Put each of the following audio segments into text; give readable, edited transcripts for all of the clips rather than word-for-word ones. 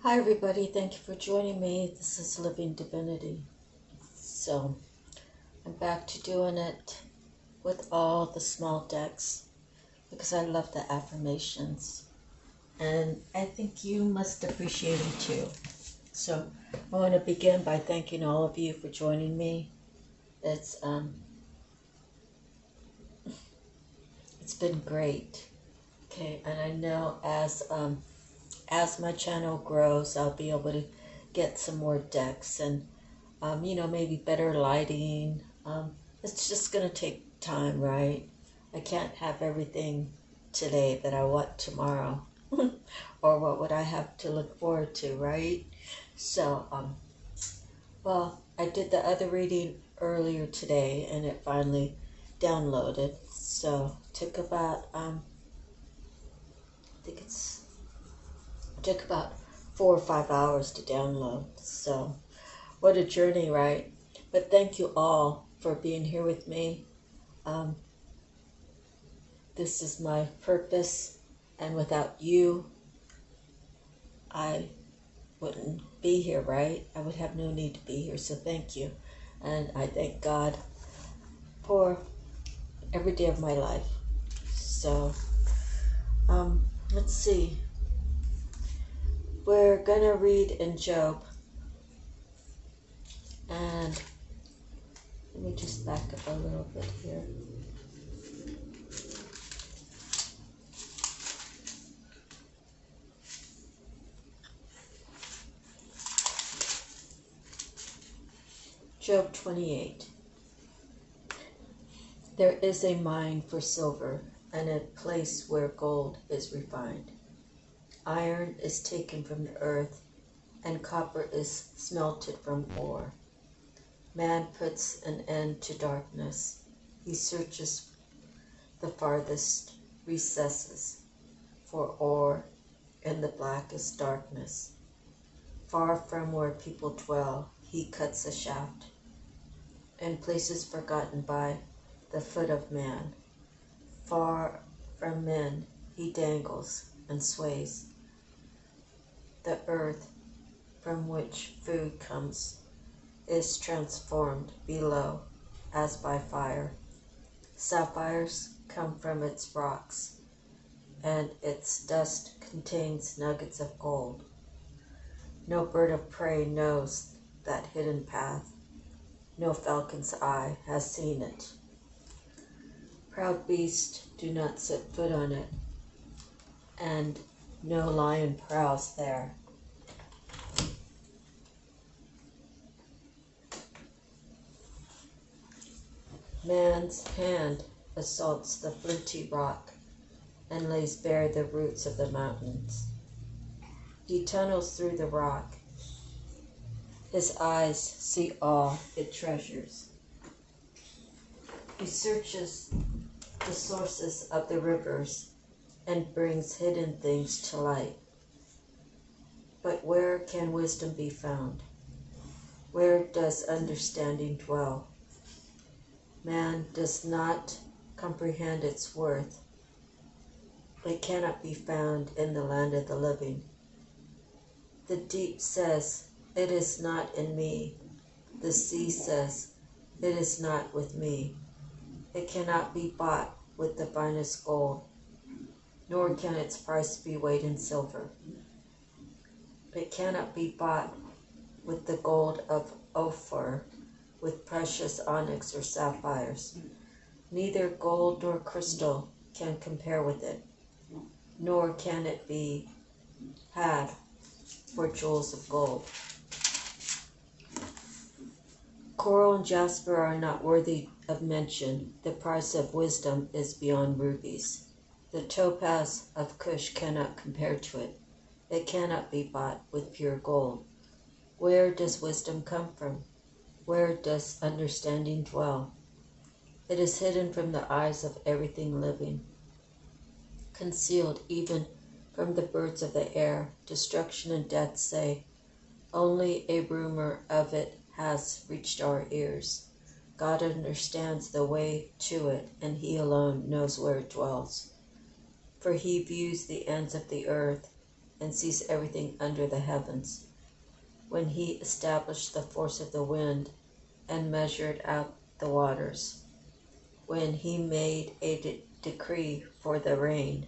Hi everybody, thank you for joining me. This is Living Divinity. So I'm back to doing it with all the small decks because I love the affirmations and I think you must appreciate them too. So I want to begin by thanking all of you for joining me. It's been great. Okay, and I know as my channel grows, I'll be able to get some more decks and, maybe better lighting. It's just going to take time, right? I can't have everything today that I want tomorrow. Or what would I have to look forward to, right? So, well, I did the other reading earlier today and it finally downloaded. So, it took about, took about 4 or 5 hours to download. So what a journey, right? But thank you all for being here with me. This is my purpose, and without you I wouldn't be here, right? I would have no need to be here. So thank you, and I thank God for every day of my life. So let's see. We're gonna read in Job, and let me just back up a little bit here. Job 28. There is a mine for silver, and a place where gold is refined. Iron is taken from the earth, and copper is smelted from ore. Man puts an end to darkness. He searches the farthest recesses for ore in the blackest darkness. Far from where people dwell, he cuts a shaft. In places forgotten by the foot of man, far from men, he dangles and sways. The earth from which food comes is transformed below as by fire. Sapphires come from its rocks, and its dust contains nuggets of gold. No bird of prey knows that hidden path. No falcon's eye has seen it. Proud beasts do not set foot on it, and no lion prowls there. Man's hand assaults the flinty rock and lays bare the roots of the mountains. He tunnels through the rock. His eyes see all it treasures. He searches the sources of the rivers and brings hidden things to light. But where can wisdom be found? Where does understanding dwell? Man does not comprehend its worth. It cannot be found in the land of the living. The deep says, "It is not in me." The sea says, "It is not with me." It cannot be bought with the finest gold, nor can its price be weighed in silver. It cannot be bought with the gold of Ophir, with precious onyx or sapphires. Neither gold nor crystal can compare with it, nor can it be had for jewels of gold. Coral and jasper are not worthy of mention. The price of wisdom is beyond rubies. The topaz of Cush cannot compare to it. It cannot be bought with pure gold. Where does wisdom come from? Where does understanding dwell? It is hidden from the eyes of everything living, concealed even from the birds of the air. Destruction and death say, only a rumor of it has reached our ears. God understands the way to it, and he alone knows where it dwells. For he views the ends of the earth. and sees everything under the heavens. When he established the force of the wind and measured out the waters, when he made a decree for the rain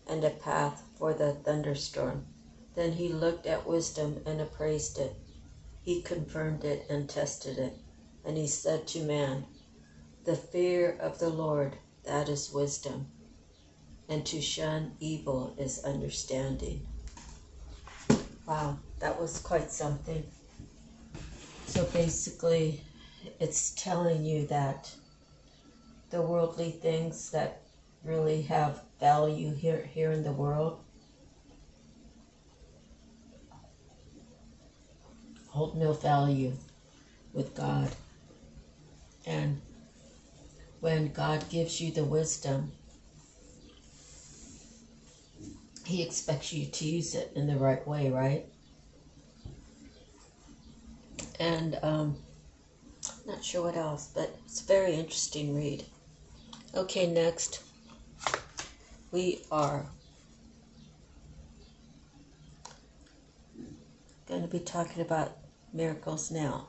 and a path for the thunderstorm, then he looked at wisdom and appraised it. He confirmed it and tested it. And he said to man, the fear of the Lord, that is wisdom, and to shun evil is understanding. Wow, that was quite something. So basically, it's telling you that the worldly things that really have value here in the world hold no value with God. And when God gives you the wisdom, he expects you to use it in the right way, right? And not sure what else, but it's a very interesting read. Okay, next we are going to be talking about miracles now.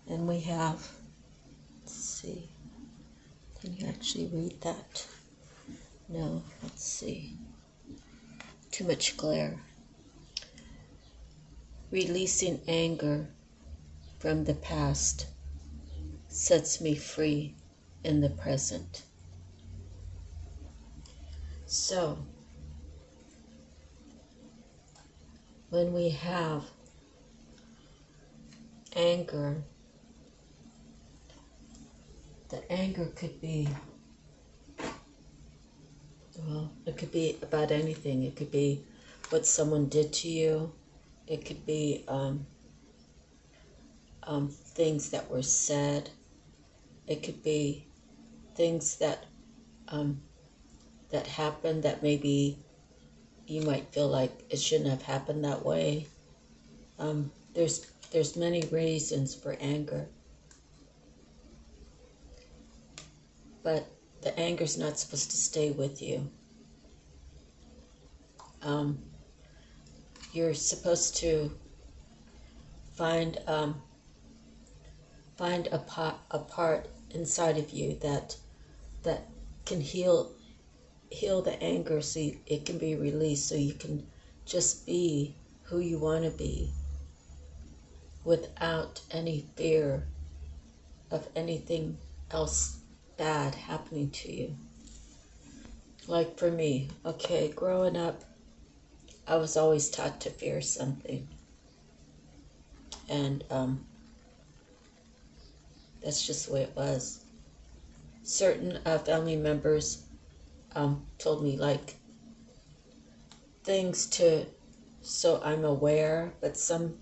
And we have, let's see, can you actually read that? No, let's see. Too much glare. Releasing anger from the past sets me free in the present. So, when we have anger, the anger could be, well, it could be about anything. It could be what someone did to you. It could be things that were said. It could be things that that happened that maybe you might feel like it shouldn't have happened that way. There's many reasons for anger, but the anger's not supposed to stay with you. You're supposed to find a part inside of you that can heal the anger, so it can be released, so you can just be who you want to be without any fear of anything else bad happening to you. Like for me, okay, growing up, I was always taught to fear something. And that's just the way it was. Certain family members told me like things so I'm aware, but some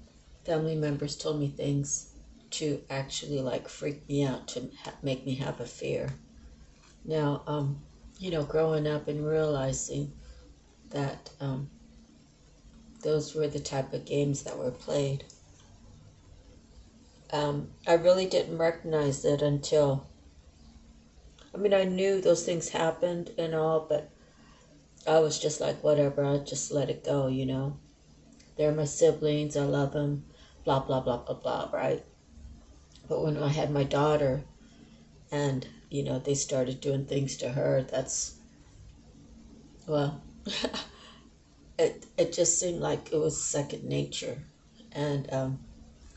family members told me things to actually like freak me out, to make me have a fear. Now, growing up and realizing that those were the type of games that were played. I really didn't recognize it until, I knew those things happened and all, but I was just like, whatever, I'll just let it go, They're my siblings, I love them, blah, blah, blah, blah, blah, right? But when I had my daughter and, they started doing things to her, it just seemed like it was second nature. And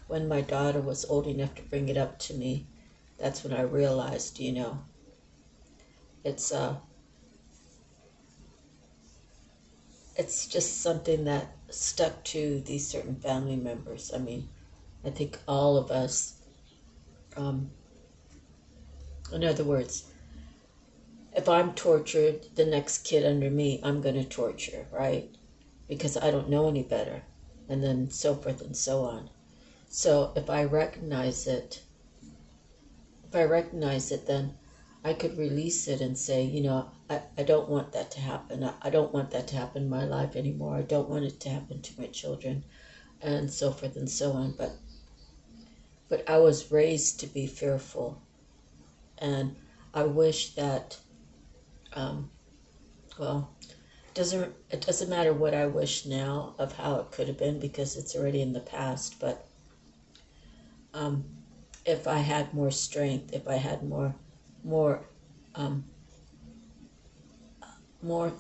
when my daughter was old enough to bring it up to me, that's when I realized, it's just something that stuck to these certain family members. I think all of us, in other words, if I'm tortured, the next kid under me, I'm going to torture, right? Because I don't know any better, and then so forth and so on. So if I recognize it, then I could release it and say, I don't want that to happen. I don't want that to happen in my life anymore. I don't want it to happen to my children, and so forth and so on. But I was raised to be fearful, and I wish that, it doesn't matter what I wish now of how it could have been, because it's already in the past. But if I had more strength, if I had more of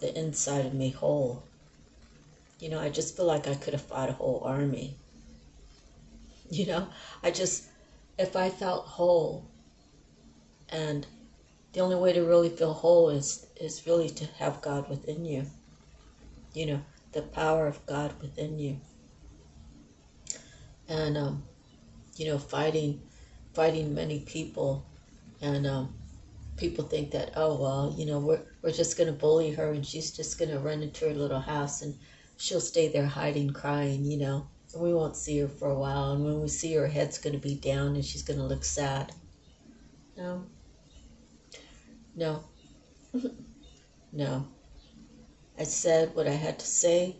the inside of me whole, you know, I just feel like I could have fought a whole army. You know, if I felt whole, and the only way to really feel whole is really to have God within you. You know, the power of God within you. And, you know, fighting many people, and people think that, oh, well, you know, we're just going to bully her, and she's just going to run into her little house, and she'll stay there hiding, crying, you know. And we won't see her for a while, and when we see her, her head's going to be down, and she's going to look sad. No. No. No. I said what I had to say,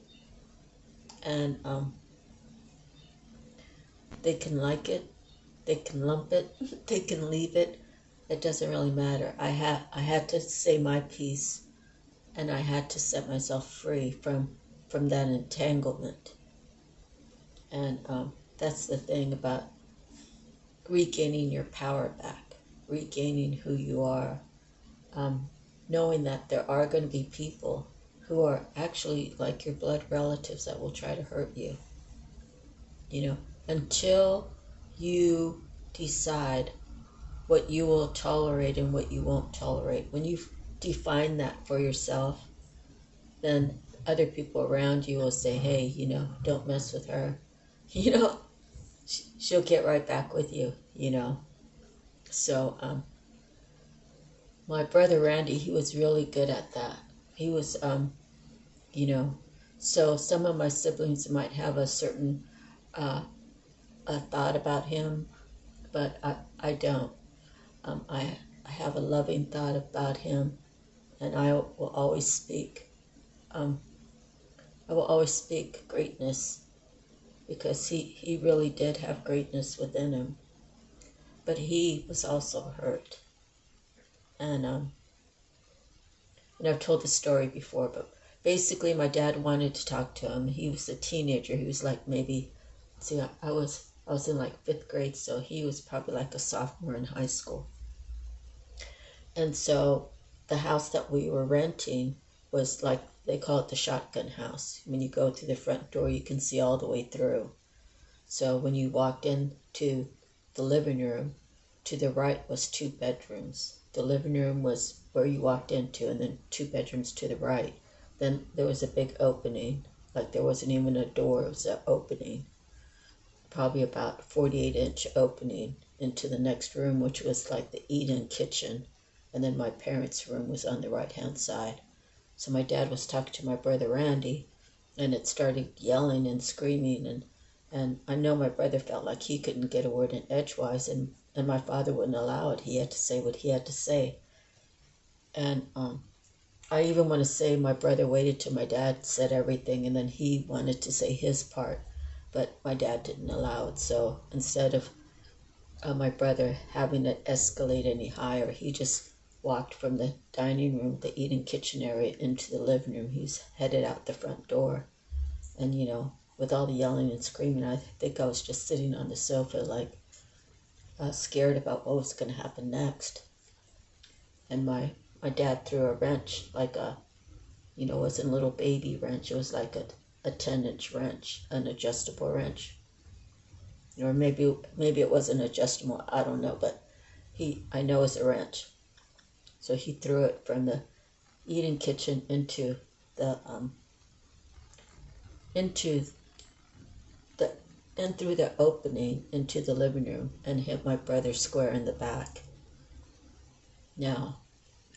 and they can like it, they can lump it, they can leave it. It doesn't really matter. I had to say my piece, and I had to set myself free from that entanglement. And that's the thing about regaining your power back, regaining who you are, knowing that there are going to be people who are actually like your blood relatives that will try to hurt you. You know, until you decide what you will tolerate and what you won't tolerate. When you define that for yourself, then other people around you will say, hey, you know, don't mess with her. You know, she'll get right back with you, you know. So my brother Randy, he was really good at that. He was, you know, so some of my siblings might have a certain a thought about him, but I don't. I have a loving thought about him, and I will always speak. I will always speak greatness, because he really did have greatness within him. But he was also hurt, and I've told the story before, but basically my dad wanted to talk to him. He was a teenager. He was like maybe, see, I was in like 5th grade, so he was probably like a sophomore in high school. And so the house that we were renting was like, they call it the shotgun house. When you go through the front door, you can see all the way through. So when you walked into the living room, to the right was 2 bedrooms. The living room was where you walked into, and then 2 bedrooms to the right. Then there was a big opening, like there wasn't even a door, it was an opening. Probably about 48-inch opening into the next room, which was like the eat-in kitchen. And then my parents' room was on the right-hand side. So my dad was talking to my brother Randy, and it started yelling and screaming, and I know my brother felt like he couldn't get a word in edgewise, and my father wouldn't allow it. He had to say what he had to say. And I even want to say my brother waited till my dad said everything, and then he wanted to say his part, but my dad didn't allow it. So instead of my brother having it escalate any higher, he just walked from the dining room, the eating kitchen area, into the living room. He's headed out the front door. And, you know, with all the yelling and screaming, I think I was just sitting on the sofa, like, scared about what was going to happen next. And my dad threw a wrench, like a, you know, it wasn't a little baby wrench. It was like a 10-inch wrench, an adjustable wrench. Or maybe it wasn't adjustable, I don't know, but I know it's a wrench. So he threw it from the eating kitchen into the and through the opening into the living room, and hit my brother square in the back. Now,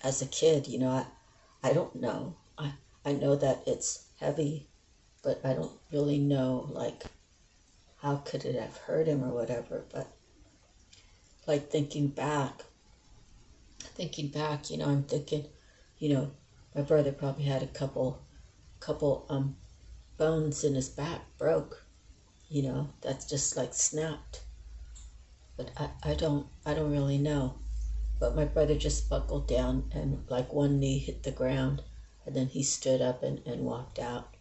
as a kid, you know, I don't know. I know that it's heavy, but I don't really know, like, how could it have hurt him or whatever. But like thinking back, you know, I'm thinking, you know, my brother probably had a couple bones in his back broke, you know, that's just like snapped. But I don't really know. But my brother just buckled down, and like one knee hit the ground, And then he stood up and walked out.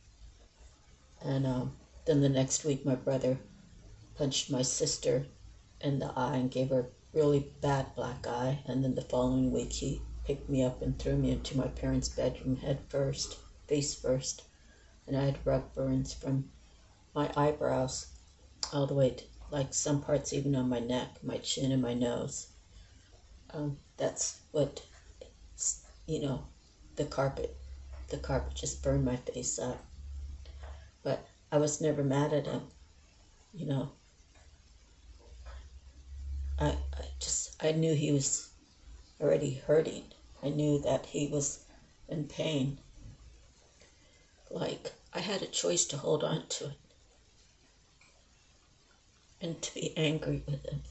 And then the next week, my brother punched my sister in the eye and gave her a really bad black eye. And then the following week, he picked me up and threw me into my parents' bedroom head first, face first. And I had rug burns from my eyebrows all the way to, like, some parts even on my neck, my chin, and my nose. That's what, you know, the carpet just burned my face up. But I was never mad at him, you know. I knew he was already hurting. I knew that he was in pain. Like, I had a choice to hold on to it and to be angry with him.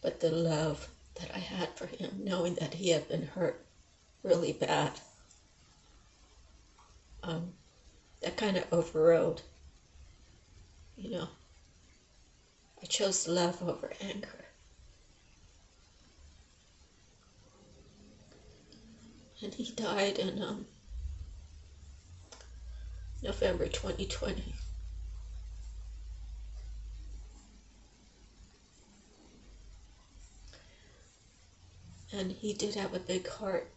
But the love that I had for him, knowing that he had been hurt really bad, that kind of overrode, you know. I chose love over anger. And he died in November 2020. And he did have a big heart.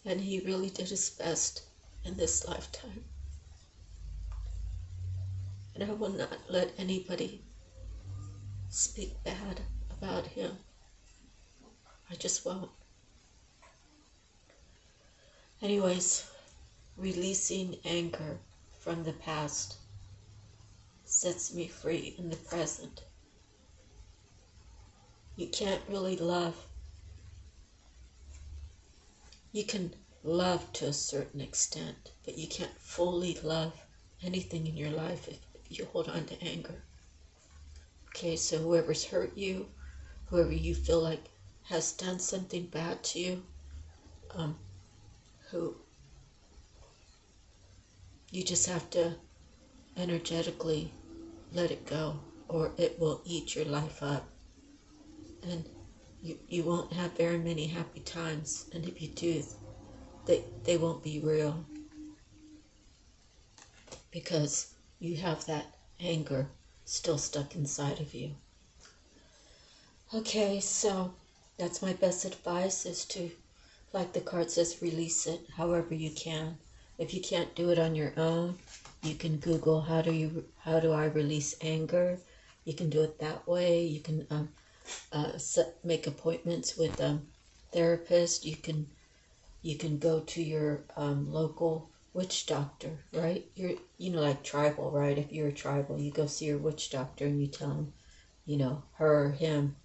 And he really did his best in this lifetime. And I will not let anybody speak bad about him. I just won't. Anyways, releasing anger from the past sets me free in the present. You can't really love. You can love to a certain extent, but you can't fully love anything in your life if you hold on to anger. Okay, so whoever's hurt you, whoever you feel like has done something bad to you, who you just have to energetically let it go, or it will eat your life up. And you won't have very many happy times, and if you do, they won't be real, because you have that anger still stuck inside of you. Okay, so that's my best advice, is to, like the card says, release it however you can. If you can't do it on your own, you can Google how do I release anger. You can do it that way. You can make appointments with therapists. You can go to your local witch doctor, right? Like tribal, right? If you're a tribal, you go see your witch doctor and you tell him, her or him,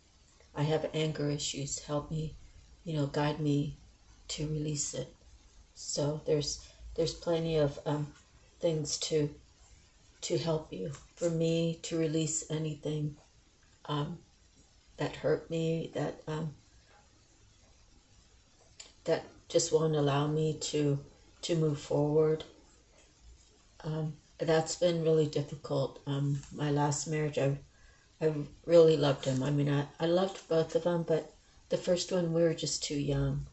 I have anger issues. Help me, guide me to release it. So there's plenty of things to help you. For me, to release anything that hurt me, that just won't allow me to move forward. That's been really difficult. My last marriage, I really loved him. I mean, I loved both of them, but the first one, we were just too young.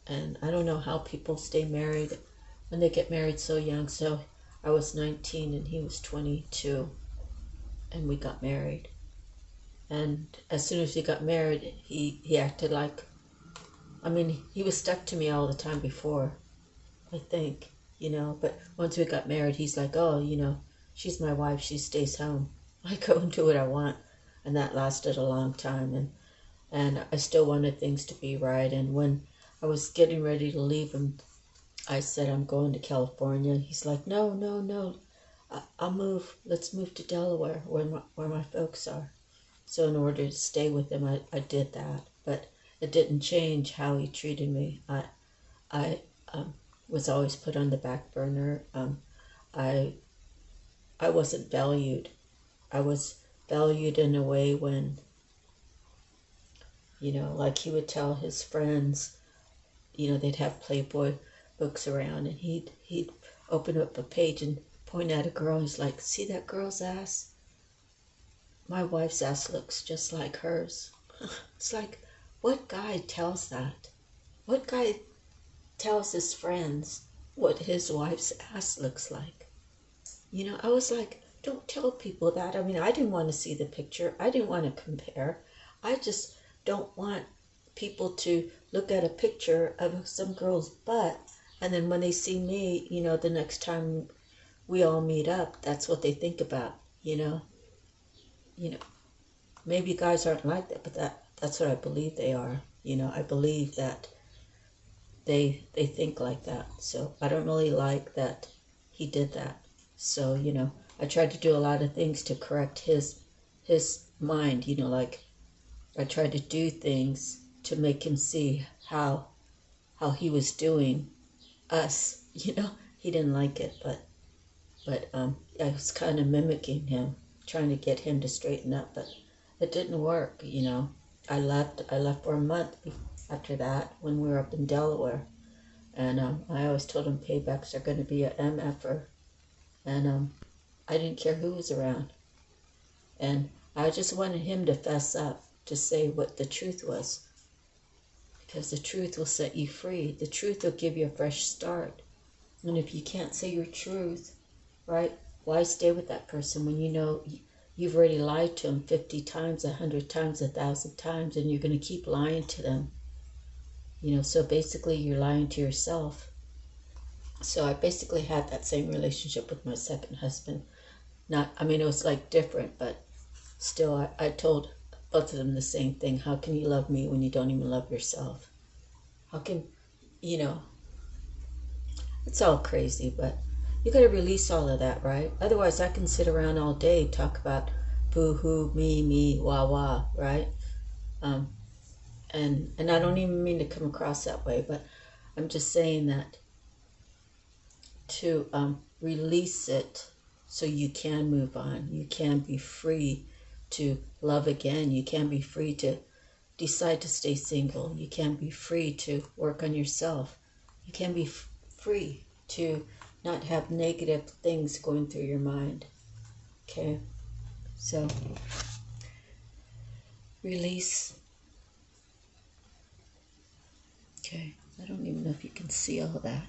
And I don't know how people stay married when they get married so young. So I was 19 and he was 22, and we got married. And as soon as we got married, he acted like, he was stuck to me all the time before, I think, but once we got married, he's like, oh, she's my wife, she stays home. I go and do what I want. And that lasted a long time. And I still wanted things to be right. And when I was getting ready to leave him, I said, I'm going to California. He's like, no, I'll move. Let's move to Delaware, where my folks are. So in order to stay with him, I did that. But it didn't change how he treated me. I was always put on the back burner. I wasn't valued. I was valued in a way when, like he would tell his friends, they'd have Playboy books around, and he'd open up a page and point at a girl. He's like, see that girl's ass? my wife's ass looks just like hers. It's like, what guy tells that? What guy tells his friends what his wife's ass looks like? You know, I was like, don't tell people that. I mean, I didn't want to see the picture. I didn't want to compare. I just don't want people to look at a picture of some girl's butt, and then when they see me, you know, the next time we all meet up, that's what they think about, you know. You know, maybe guys aren't like that, but that's what I believe they are. You know, I believe that they think like that. So I don't really like that he did that. So, you know, I tried to do a lot of things to correct his mind, you know, like I tried to do things to make him see how he was doing us, you know. He didn't like it, but I was kind of mimicking him, trying to get him to straighten up, but it didn't work, you know. I left for a month after that when we were up in Delaware, and I always told him paybacks are going to be a MFer, and I didn't care who was around, and I just wanted him to fess up, to say what the truth was, because the truth will set you free. The truth will give you a fresh start. And if you can't say your truth, right, why stay with that person when you know you've already lied to them 50 times, 100 times, 1,000 times, and you're going to keep lying to them? You know, so basically you're lying to yourself. So I basically had that same relationship with my second husband. I mean, it was like different, but still I told both of them the same thing. How can you love me when you don't even love yourself? How can, you know, it's all crazy, but you got to release all of that, right? Otherwise, I can sit around all day, talk about boo-hoo, me, wah, wah, right? And I don't even mean to come across that way, but I'm just saying that to release it so you can move on. You can be free to love again. You can be free to decide to stay single. You can be free to work on yourself. You can be free to not have negative things going through your mind. Okay? So, release. Okay, I don't even know if you can see all that.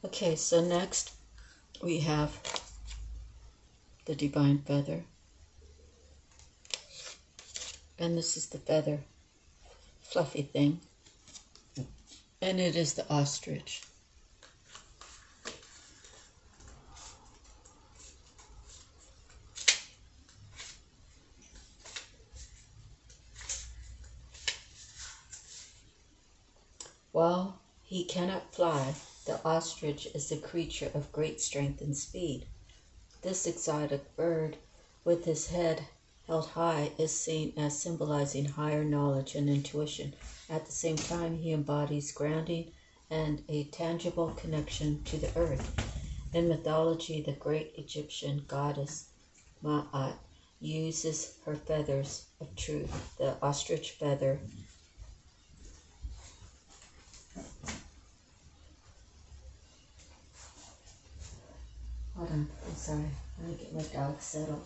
Okay, so next we have the divine feather. And this is the feather, fluffy thing. And it is the ostrich. While he cannot fly, the ostrich is a creature of great strength and speed. This exotic bird, with his head held high, is seen as symbolizing higher knowledge and intuition. At the same time, he embodies grounding and a tangible connection to the earth. In mythology, the great Egyptian goddess Ma'at uses her feathers of truth, the ostrich feather, hold on, I'm sorry. Let me get my dog settled.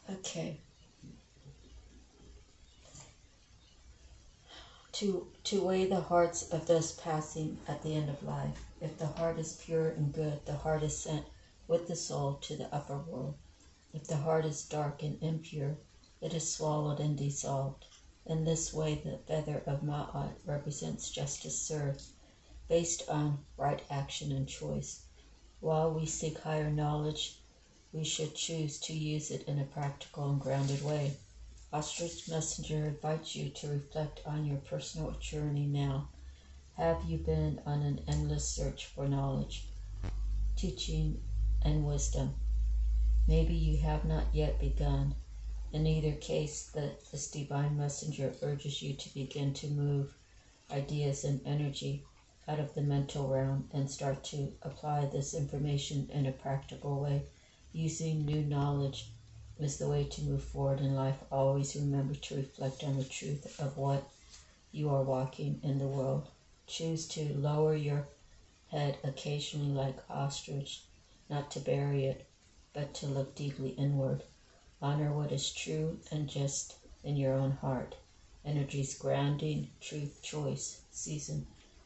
Okay. To weigh the hearts of those passing at the end of life. If the heart is pure and good, the heart is sent with the soul to the upper world. If the heart is dark and impure, it is swallowed and dissolved. In this way, the feather of Ma'at represents justice served, based on right action and choice. While we seek higher knowledge, we should choose to use it in a practical and grounded way. Ostrich Messenger invites you to reflect on your personal journey now. Have you been on an endless search for knowledge, teaching, and wisdom? Maybe you have not yet begun. In either case, this divine messenger urges you to begin to move ideas and energy out of the mental realm and start to apply this information in a practical way, using new knowledge is the way to move forward in life. Always remember to reflect on the truth of what you are walking in the world. Choose to lower your head occasionally like ostrich, not to bury it, but to look deeply inward. Honor what is true and just in your own heart. Energies grounding, truth, choice, season,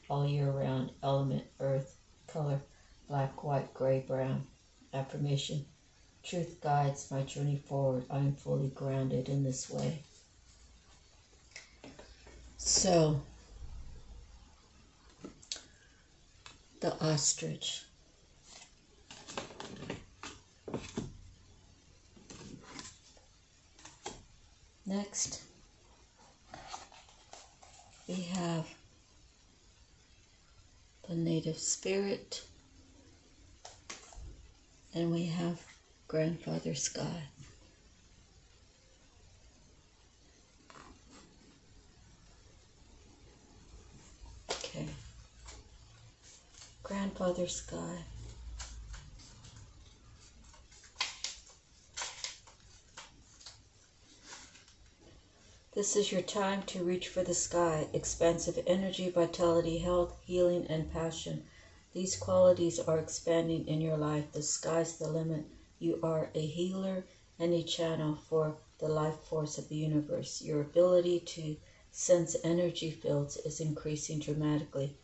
all year round, element, earth, color, black, white, gray, brown. Affirmation: truth guides my journey forward. I am fully grounded in this way. So, the ostrich. Next, we have the native spirit, and we have Grandfather Sky. Okay, Grandfather Sky. This is your time to reach for the sky, expansive energy, vitality, health, healing, and passion. These qualities are expanding in your life. The sky's the limit. You are a healer and a channel for the life force of the universe. Your ability to sense energy fields is increasing dramatically.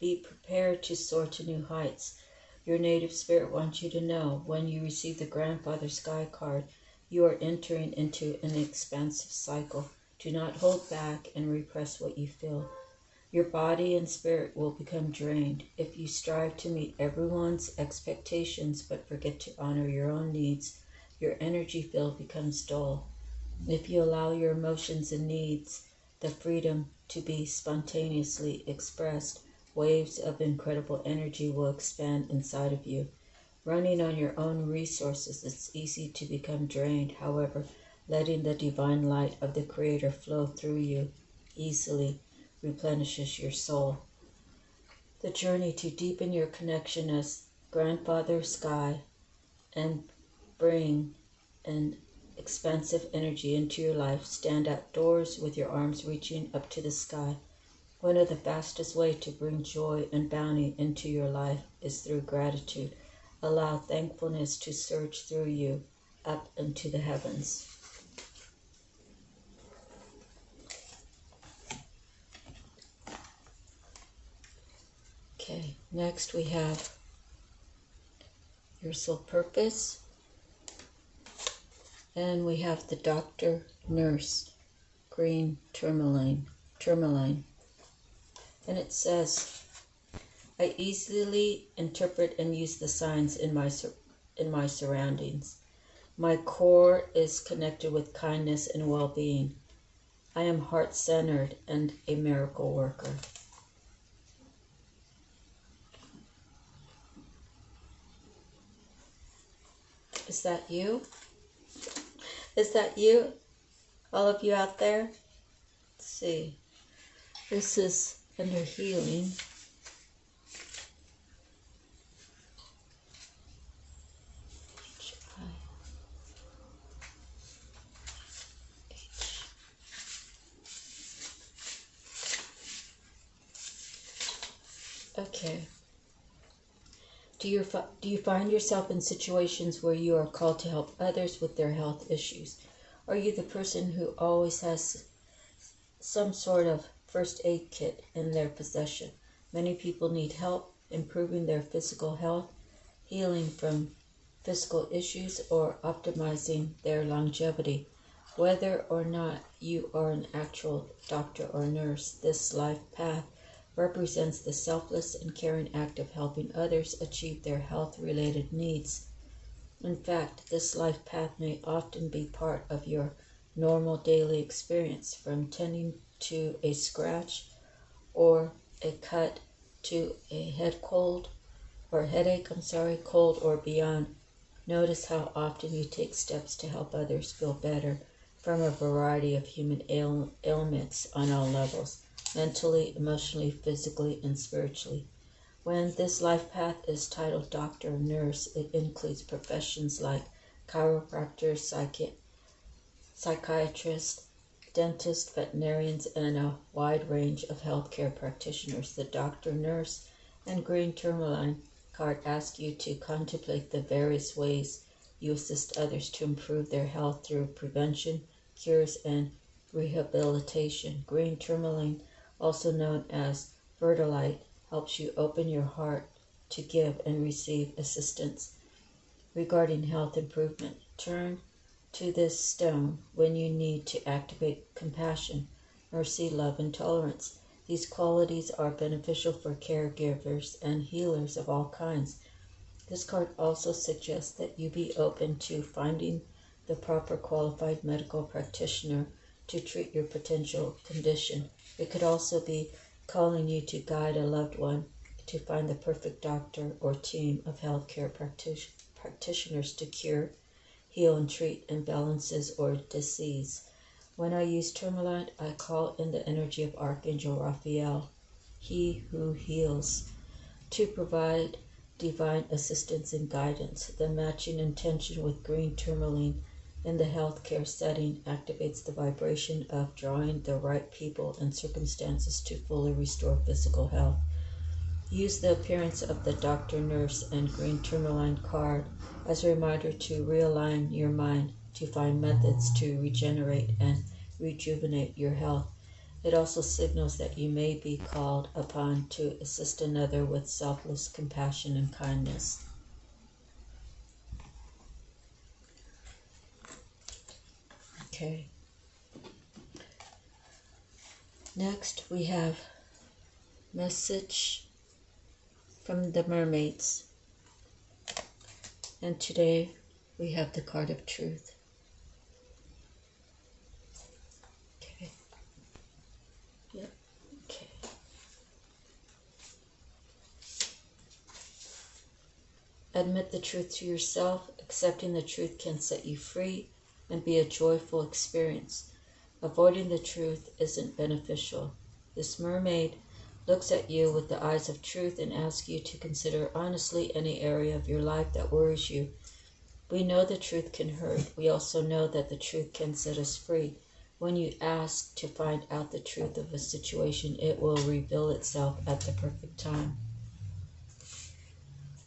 Be prepared to soar to new heights. Your native spirit wants you to know when you receive the Grandfather Sky card, you are entering into an expansive cycle. Do not hold back and repress what you feel. Your body and spirit will become drained if you strive to meet everyone's expectations but forget to honor your own needs. Your energy field becomes dull. If you allow your emotions and needs the freedom to be spontaneously expressed, waves of incredible energy will expand inside of you. Running on your own resources, it's easy to become drained. However, letting the divine light of the Creator flow through you easily replenishes your soul. The journey to deepen your connection as Grandfather Sky and bring an expansive energy into your life. Stand outdoors with your arms reaching up to the sky. One of the fastest ways to bring joy and bounty into your life is through gratitude. Allow thankfulness to surge through you up into the heavens. Okay, next we have your soul purpose. And we have the doctor, nurse, green tourmaline. And it says, I easily interpret and use the signs in my surroundings. My core is connected with kindness and well-being. I am heart-centered and a miracle worker. Is that you? Is that you? All of you out there? Let's see. This is under healing. Okay. Do you find yourself in situations where you are called to help others with their health issues? Are you the person who always has some sort of first aid kit in their possession? Many people need help improving their physical health, healing from physical issues, or optimizing their longevity. Whether or not you are an actual doctor or nurse, this life path represents the selfless and caring act of helping others achieve their health-related needs. In fact, this life path may often be part of your normal daily experience, from tending to a scratch or a cut to a headache, cold or beyond. Notice how often you take steps to help others feel better from a variety of human ailments on all levels, mentally, emotionally, physically, and spiritually. When this life path is titled doctor or nurse, it includes professions like chiropractors, psychiatrists, dentists, veterinarians, and a wide range of healthcare practitioners. The doctor, nurse, and green tourmaline card ask you to contemplate the various ways you assist others to improve their health through prevention, cures, and rehabilitation. Green tourmaline, also known as verdolite, helps you open your heart to give and receive assistance regarding health improvement. Turn to this stone when you need to activate compassion, mercy, love, and tolerance. These qualities are beneficial for caregivers and healers of all kinds. This card also suggests that you be open to finding the proper qualified medical practitioner to treat your potential condition. It could also be calling you to guide a loved one to find the perfect doctor or team of healthcare practitioners to cure, heal, and treat imbalances or disease. When I use tourmaline, I call in the energy of Archangel Raphael, he who heals, to provide divine assistance and guidance. The matching intention with green tourmaline in the healthcare setting activates the vibration of drawing the right people and circumstances to fully restore physical health. Use the appearance of the doctor, nurse, and green tourmaline card as a reminder to realign your mind to find methods to regenerate and rejuvenate your health. It also signals that you may be called upon to assist another with selfless compassion and kindness. Okay. Next, we have message from the mermaids. And today we have the card of truth. Okay. Yep. Okay. Admit the truth to yourself. Accepting the truth can set you free and be a joyful experience. Avoiding the truth isn't beneficial. This mermaid looks at you with the eyes of truth and asks you to consider honestly any area of your life that worries you. We know the truth can hurt. We also know that the truth can set us free. When you ask to find out the truth of a situation, it will reveal itself at the perfect time.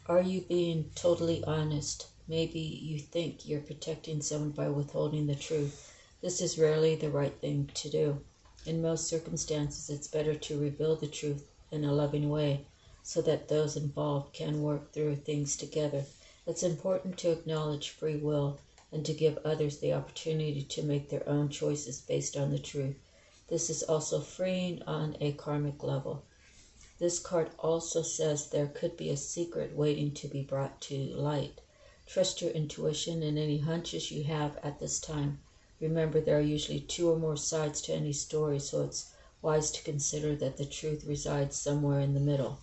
Are you being totally honest? Maybe you think you're protecting someone by withholding the truth. This is rarely the right thing to do. In most circumstances, it's better to reveal the truth in a loving way so that those involved can work through things together. It's important to acknowledge free will and to give others the opportunity to make their own choices based on the truth. This is also freeing on a karmic level. This card also says there could be a secret waiting to be brought to light. Trust your intuition and any hunches you have at this time. Remember, there are usually 2 or more sides to any story, so it's wise to consider that the truth resides somewhere in the middle.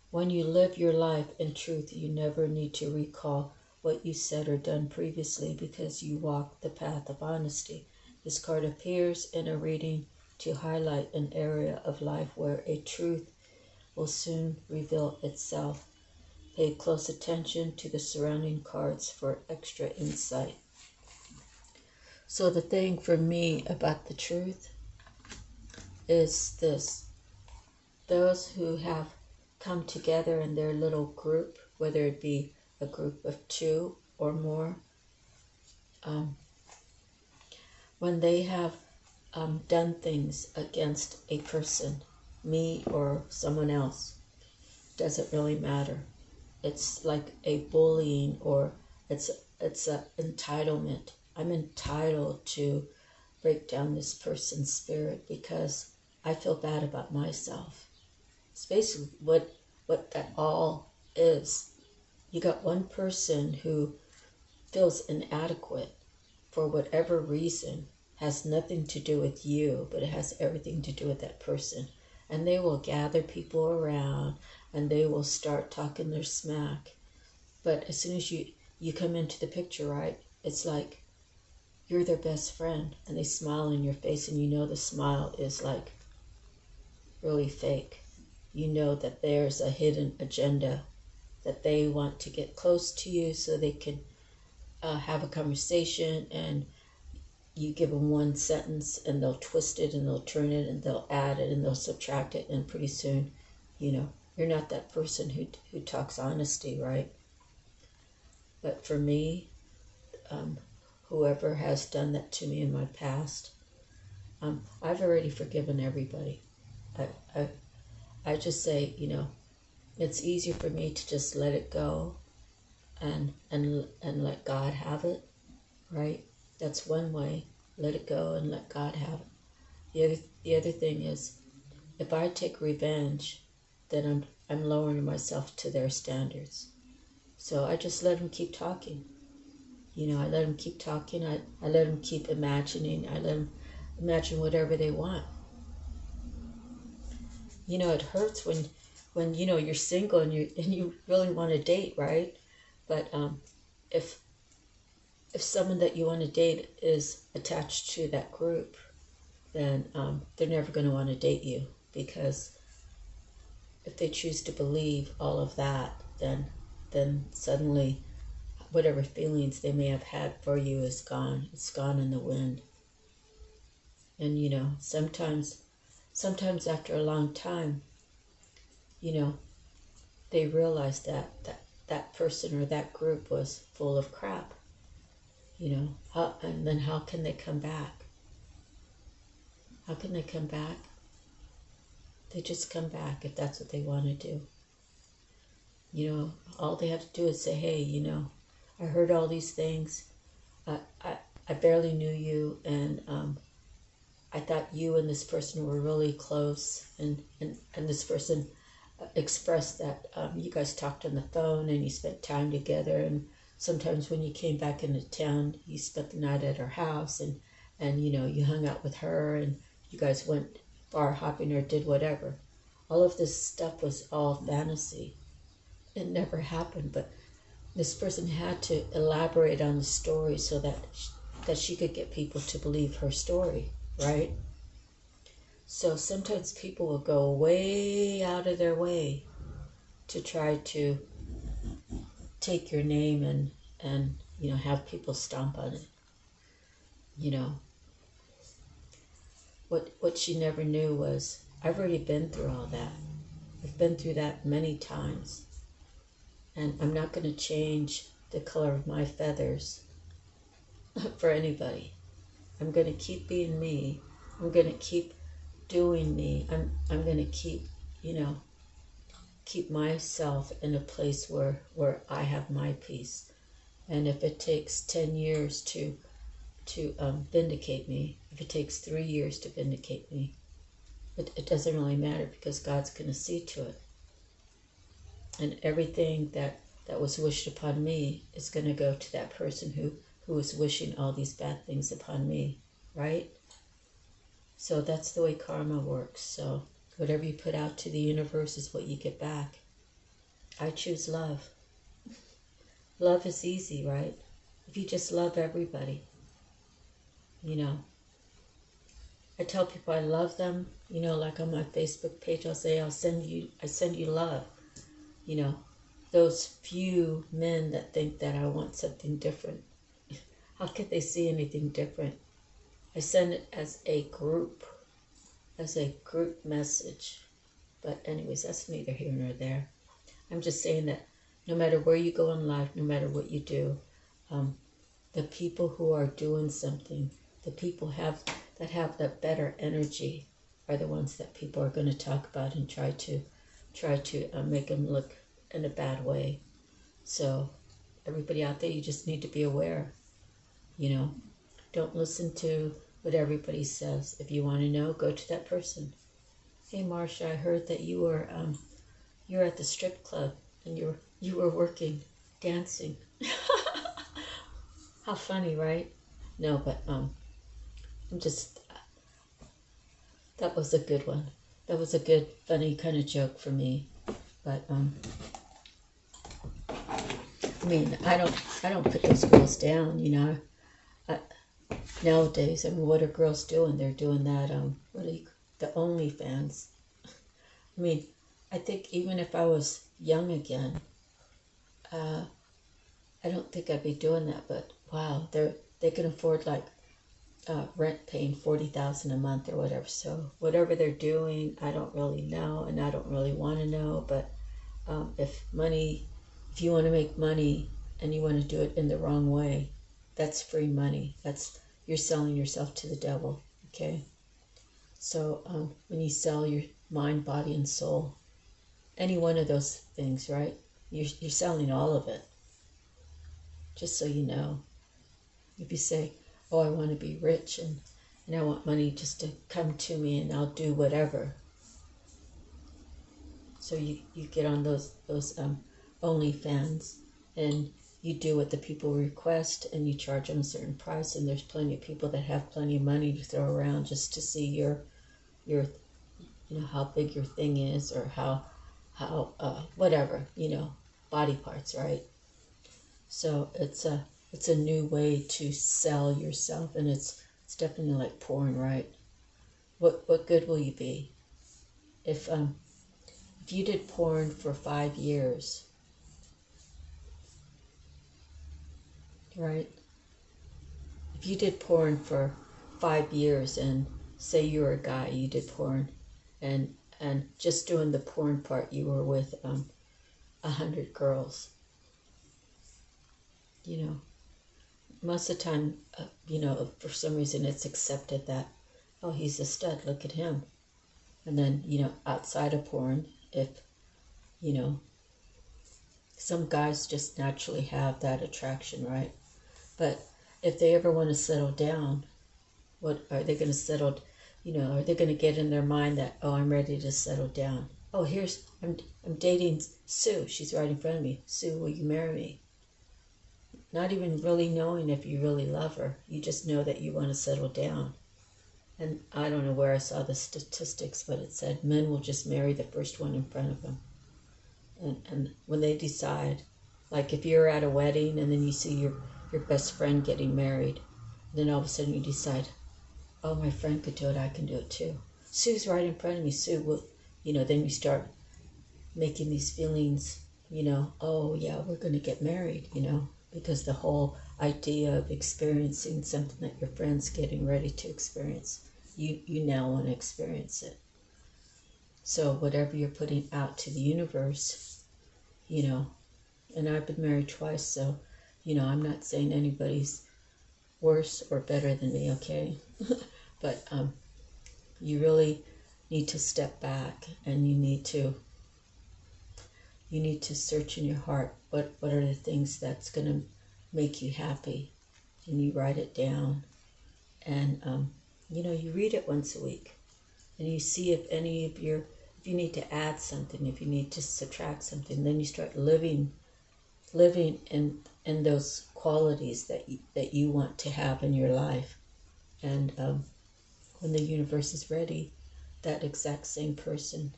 When you live your life in truth, you never need to recall what you said or done previously because you walk the path of honesty. This card appears in a reading to highlight an area of life where a truth will soon reveal itself. Pay close attention to the surrounding cards for extra insight. So the thing for me about the truth is this. Those who have come together in their little group, whether it be a group of 2 or more, when they have done things against a person, me or someone else, doesn't really matter. It's like a bullying, or it's an entitlement. I'm entitled to break down this person's spirit because I feel bad about myself. It's basically what that all is. You got one person who feels inadequate for whatever reason, has nothing to do with you, but it has everything to do with that person. And they will gather people around and they will start talking their smack. But as soon as you come into the picture, right, it's like you're their best friend and they smile in your face, and you know the smile is like really fake. You know that there's a hidden agenda, that they want to get close to you so they can have a conversation and you give them one sentence and they'll twist it and they'll turn it and they'll add it and they'll subtract it, and pretty soon, you're not that person who talks honesty, right? But for me, whoever has done that to me in my past, I've already forgiven everybody. I just say, it's easier for me to just let it go and let God have it, right? That's one way. Let it go and let God have it. The other thing is, if I take revenge, then I'm lowering myself to their standards. So I just let them keep talking. I let them keep talking. I let them keep imagining. I let them imagine whatever they want. It hurts when you're single and you really want to date, right? But if someone that you want to date is attached to that group, then they're never going to want to date you, because if they choose to believe all of that, then suddenly whatever feelings they may have had for you is gone. It's gone in the wind. And sometimes after a long time, they realize that person or that group was full of crap. And then how can they come back? How can they come back? They just come back if that's what they want to do. All they have to do is say, hey, I heard all these things. I barely knew you, and I thought you and this person were really close, and this person expressed that you guys talked on the phone and you spent time together, and sometimes when you came back into town, you spent the night at her house, and you hung out with her, and you guys went bar hopping or did whatever. All of this stuff was all fantasy. It never happened, but this person had to elaborate on the story so that she could get people to believe her story, right? So sometimes people will go way out of their way to try to take your name and have people stomp on it. What she never knew was, I've already been through all that. I've been through that many times. And I'm not going to change the color of my feathers for anybody. I'm going to keep being me. I'm going to keep doing me. I'm going to keep, keep myself in a place where I have my peace. And if it takes 10 years to vindicate me, if it takes 3 years to vindicate me, it doesn't really matter, because God's going to see to it. And everything that was wished upon me is going to go to that person who is wishing all these bad things upon me, right? So that's the way karma works. So whatever you put out to the universe is what you get back. I choose love. Love is easy, right? If you just love everybody. I tell people I love them, like on my Facebook page, I'll say, I send you love. Those few men that think that I want something different, how could they see anything different? I send it as a group message. But anyways, that's neither here nor there. I'm just saying that no matter where you go in life, no matter what you do, the people who are doing something, the people that have the better energy are the ones that people are going to talk about and try to make them look in a bad way. So everybody out there, you just need to be aware. Don't listen to what everybody says. If you want to know, go to that person. Hey Marsha, I heard that you were you're at the strip club and you were working, dancing. How funny, right? No, but that was a good one. That was a good, funny kind of joke for me. But I don't put those girls down, nowadays. What are girls doing? They're doing that the OnlyFans. I think even if I was young again, I don't think I'd be doing that, but wow, they can afford like rent paying $40,000 a month or whatever. So whatever they're doing, I don't really know, and I don't really want to know. But if you want to make money and you want to do it in the wrong way, that's free money. You're selling yourself to the devil. Okay. So when you sell your mind, body, and soul, any one of those things, right? You're selling all of it. Just so you know, if you say, oh, I want to be rich and I want money just to come to me and I'll do whatever. So you get on those OnlyFans and you do what the people request and you charge them a certain price, and there's plenty of people that have plenty of money to throw around just to see your how big your thing is, or how whatever, body parts, right? So it's a new way to sell yourself, and it's definitely like porn, right? What good will you be if you did porn for 5 years, right? If you did porn for 5 years, and say you were a guy, you did porn, and just doing the porn part, you were with 100 girls, most of the time, for some reason it's accepted that, oh, he's a stud, look at him. And then, outside of porn, if, some guys just naturally have that attraction, right? But if they ever want to settle down, what are they going to settle? Are they going to get in their mind that, oh, I'm ready to settle down? Oh, I'm dating Sue. She's right in front of me. Sue, will you marry me? Not even really knowing if you really love her. You just know that you want to settle down. And I don't know where I saw the statistics, but it said men will just marry the first one in front of them. And when they decide, like if you're at a wedding and then you see your best friend getting married, then all of a sudden you decide, oh, my friend could do it, I can do it too. Sue's right in front of me, Sue will, then you start making these feelings, oh yeah, we're going to get married, because the whole idea of experiencing something that your friend's getting ready to experience, you now want to experience it. So whatever you're putting out to the universe, and I've been married twice, so, I'm not saying anybody's worse or better than me, okay? But you really need to step back, and you need to search in your heart, what are the things that's going to make you happy, and you write it down, and you read it once a week, and you see if you need to add something, if you need to subtract something, then you start living in those qualities that you want to have in your life, and when the universe is ready, that exact same person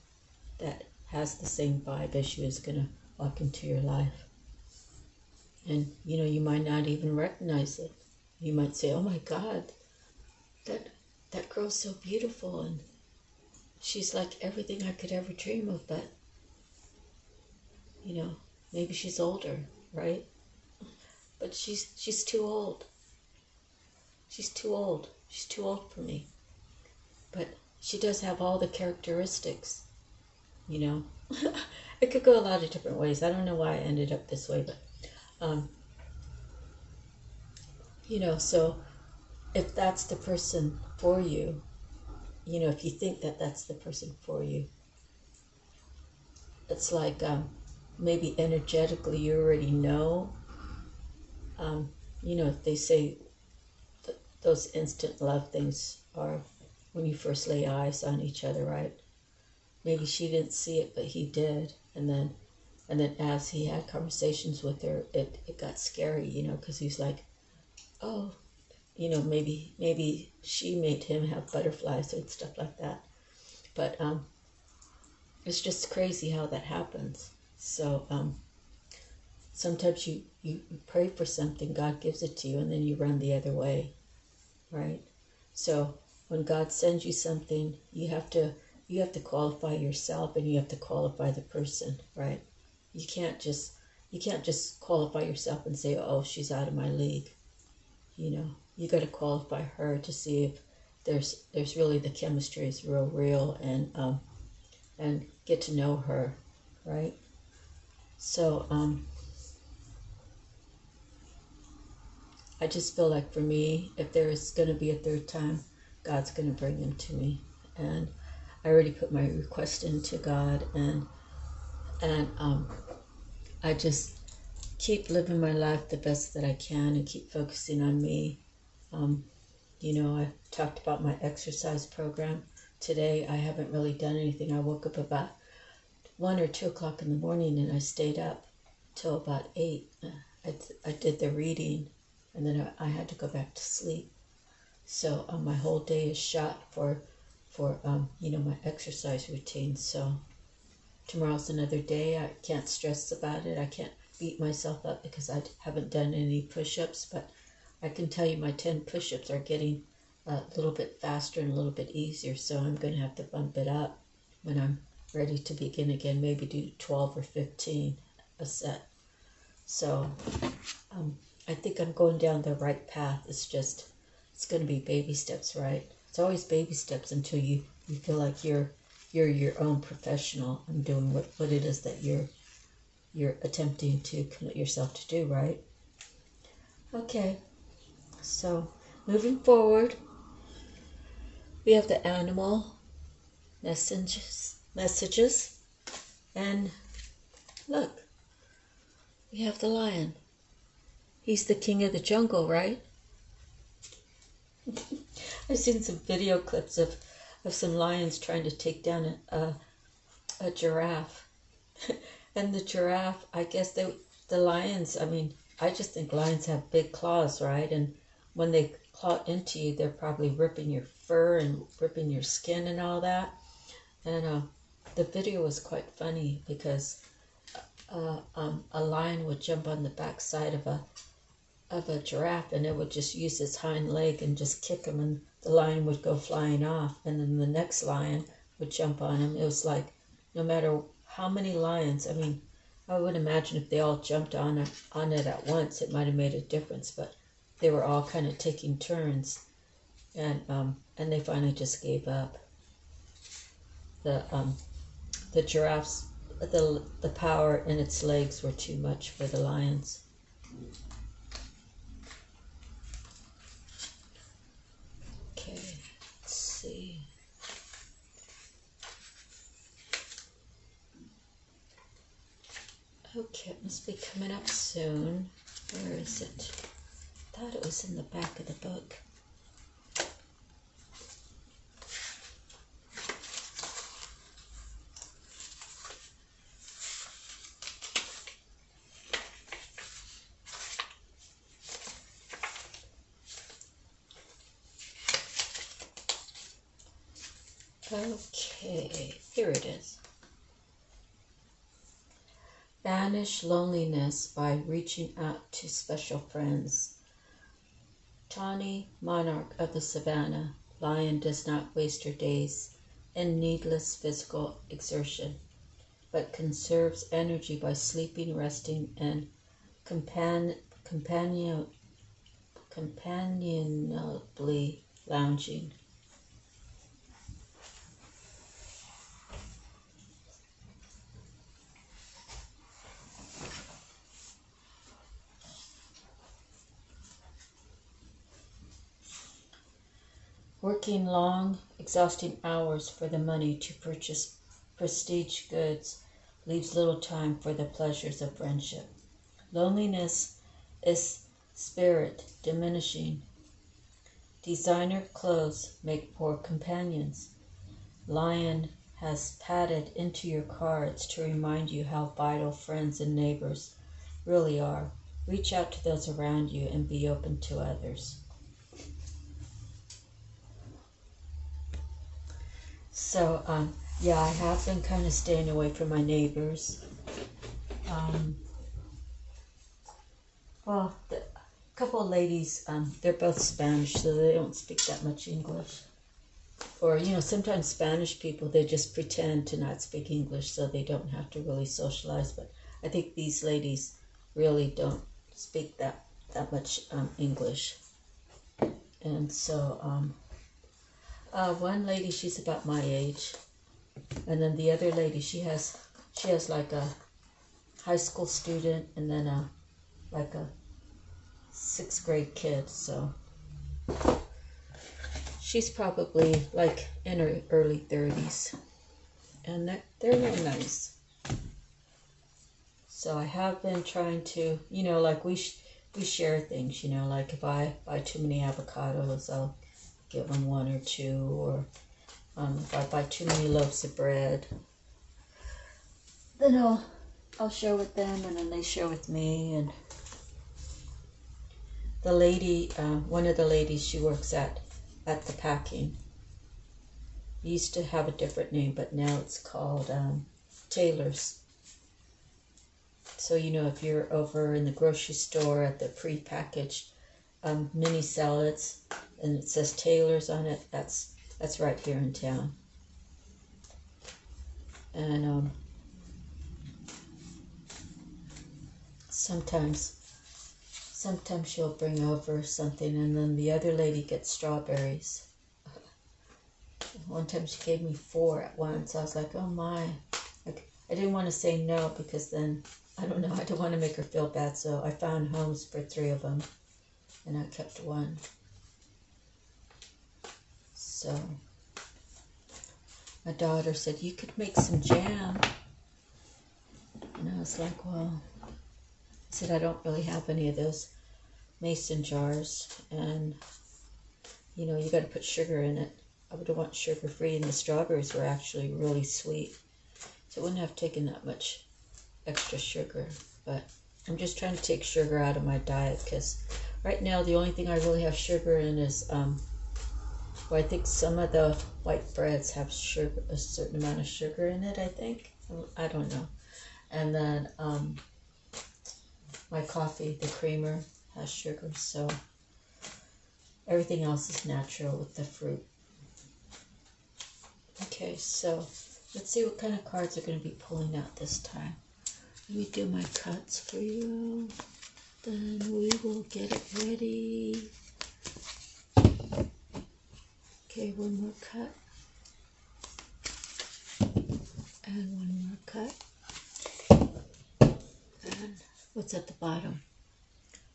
that has the same vibe as you is going to walk into your life. And, you might not even recognize it. You might say, oh my God, that girl's so beautiful, and she's like everything I could ever dream of, but, maybe she's older, right? But she's too old. She's too old. She's too old for me. But she does have all the characteristics, It could go a lot of different ways. I don't know why I ended up this way, but, so if that's the person for you, if you think that that's the person for you, it's like maybe energetically you already know. They say those instant love things are when you first lay eyes on each other, right? Maybe she didn't see it, but he did. And then as he had conversations with her, it got scary, because he's like, oh, maybe she made him have butterflies and stuff like that. But it's just crazy how that happens. So sometimes you pray for something, God gives it to you, and then you run the other way, right? So when God sends you something, you have to qualify yourself, and you have to qualify the person, right? You can't just, you can't just qualify yourself and say, oh, she's out of my league. You know, you got to qualify her to see if there's really the chemistry is real, and get to know her, right? So I just feel like for me, if there is going to be a third time, God's going to bring him to me. And I already put my request into God, and I just keep living my life the best that I can and keep focusing on me. You know, I talked about my exercise program. Today, I haven't really done anything. I woke up about 1 or 2 o'clock in the morning, and I stayed up till about 8. I did the reading, and then I had to go back to sleep. So my whole day is shot for you know, my exercise routine. So tomorrow's another day. I can't stress about it. I can't beat myself up because I haven't done any push-ups, but I can tell you my 10 push-ups are getting a little bit faster and a little bit easier, so I'm going to have to bump it up when I'm ready to begin again, maybe do 12 or 15 a set. So I think I'm going down the right path. It's going to be baby steps, right? It's always baby steps until you feel like you're your own professional and doing what it is that you're attempting to commit yourself to do, right? Okay, so moving forward, we have the animal messages, and look, we have the lion. He's the king of the jungle, right? I've seen some video clips of some lions trying to take down a giraffe. And the giraffe, I guess the lions, I mean, I just think lions have big claws, right? And when they claw into you, they're probably ripping your fur and ripping your skin and all that. And the video was quite funny because a lion would jump on the backside of a giraffe, and it would just use its hind leg and just kick him, and the lion would go flying off, and then the next lion would jump on him. It was like, no matter how many lions, I mean, I would imagine if they all jumped on it at once, it might have made a difference, but they were all kind of taking turns, and they finally just gave up. The giraffe's, the power in its legs were too much for the lions. Okay, let's see. Okay, it must be coming up soon. Where is it? I thought it was in the back of the book. Okay, here it is. Banish loneliness by reaching out to special friends. Tawny, monarch of the savannah, lion does not waste her days in needless physical exertion, but conserves energy by sleeping, resting, and companionably lounging. Working long, exhausting hours for the money to purchase prestige goods leaves little time for the pleasures of friendship. Loneliness is spirit diminishing. Designer clothes make poor companions. Lion has padded into your cards to remind you how vital friends and neighbors really are. Reach out to those around you and be open to others. So, yeah, I have been kind of staying away from my neighbors. Well, a couple of ladies, they're both Spanish, so they don't speak that much English. Or, you know, sometimes Spanish people, they just pretend to not speak English so they don't have to really socialize. But I think these ladies really don't speak that much English. And so one lady, she's about my age, and then the other lady, she has like a high school student, and then like a 6th grade kid. So she's probably like in her early 30s, and they're real nice. So I have been trying to, you know, like we share things, you know, like if I buy too many avocados, I'll give them 1 or 2, or if I buy too many loaves of bread, then I'll share with them, and then they share with me. And the lady, one of the ladies, she works at the packing. It used to have a different name, but now it's called Taylor's. So, you know, if you're over in the grocery store at the pre-packaged mini salads, and it says Taylor's on it, that's right here in town. And sometimes she'll bring over something, and then the other lady gets strawberries. One time she gave me 4 at once. I was like, oh my. Like, I didn't want to say no, because then, I don't know, I didn't want to make her feel bad, so I found homes for 3 of them, and I kept 1. So my daughter said, you could make some jam. And I was like, well, I said, I don't really have any of those mason jars, and you know, you got to put sugar in it. I would want sugar free, and the strawberries were actually really sweet, so it wouldn't have taken that much extra sugar. But I'm just trying to take sugar out of my diet, because right now the only thing I really have sugar in is well, I think some of the white breads have sugar, a certain amount of sugar in it, I think. I don't know. And then my coffee, the creamer, has sugar, so everything else is natural with the fruit. Okay, so let's see what kind of cards are going to be pulling out this time. Let me do my cuts for you, then we will get it ready. Okay, 1 more cut, and 1 more cut, and what's at the bottom?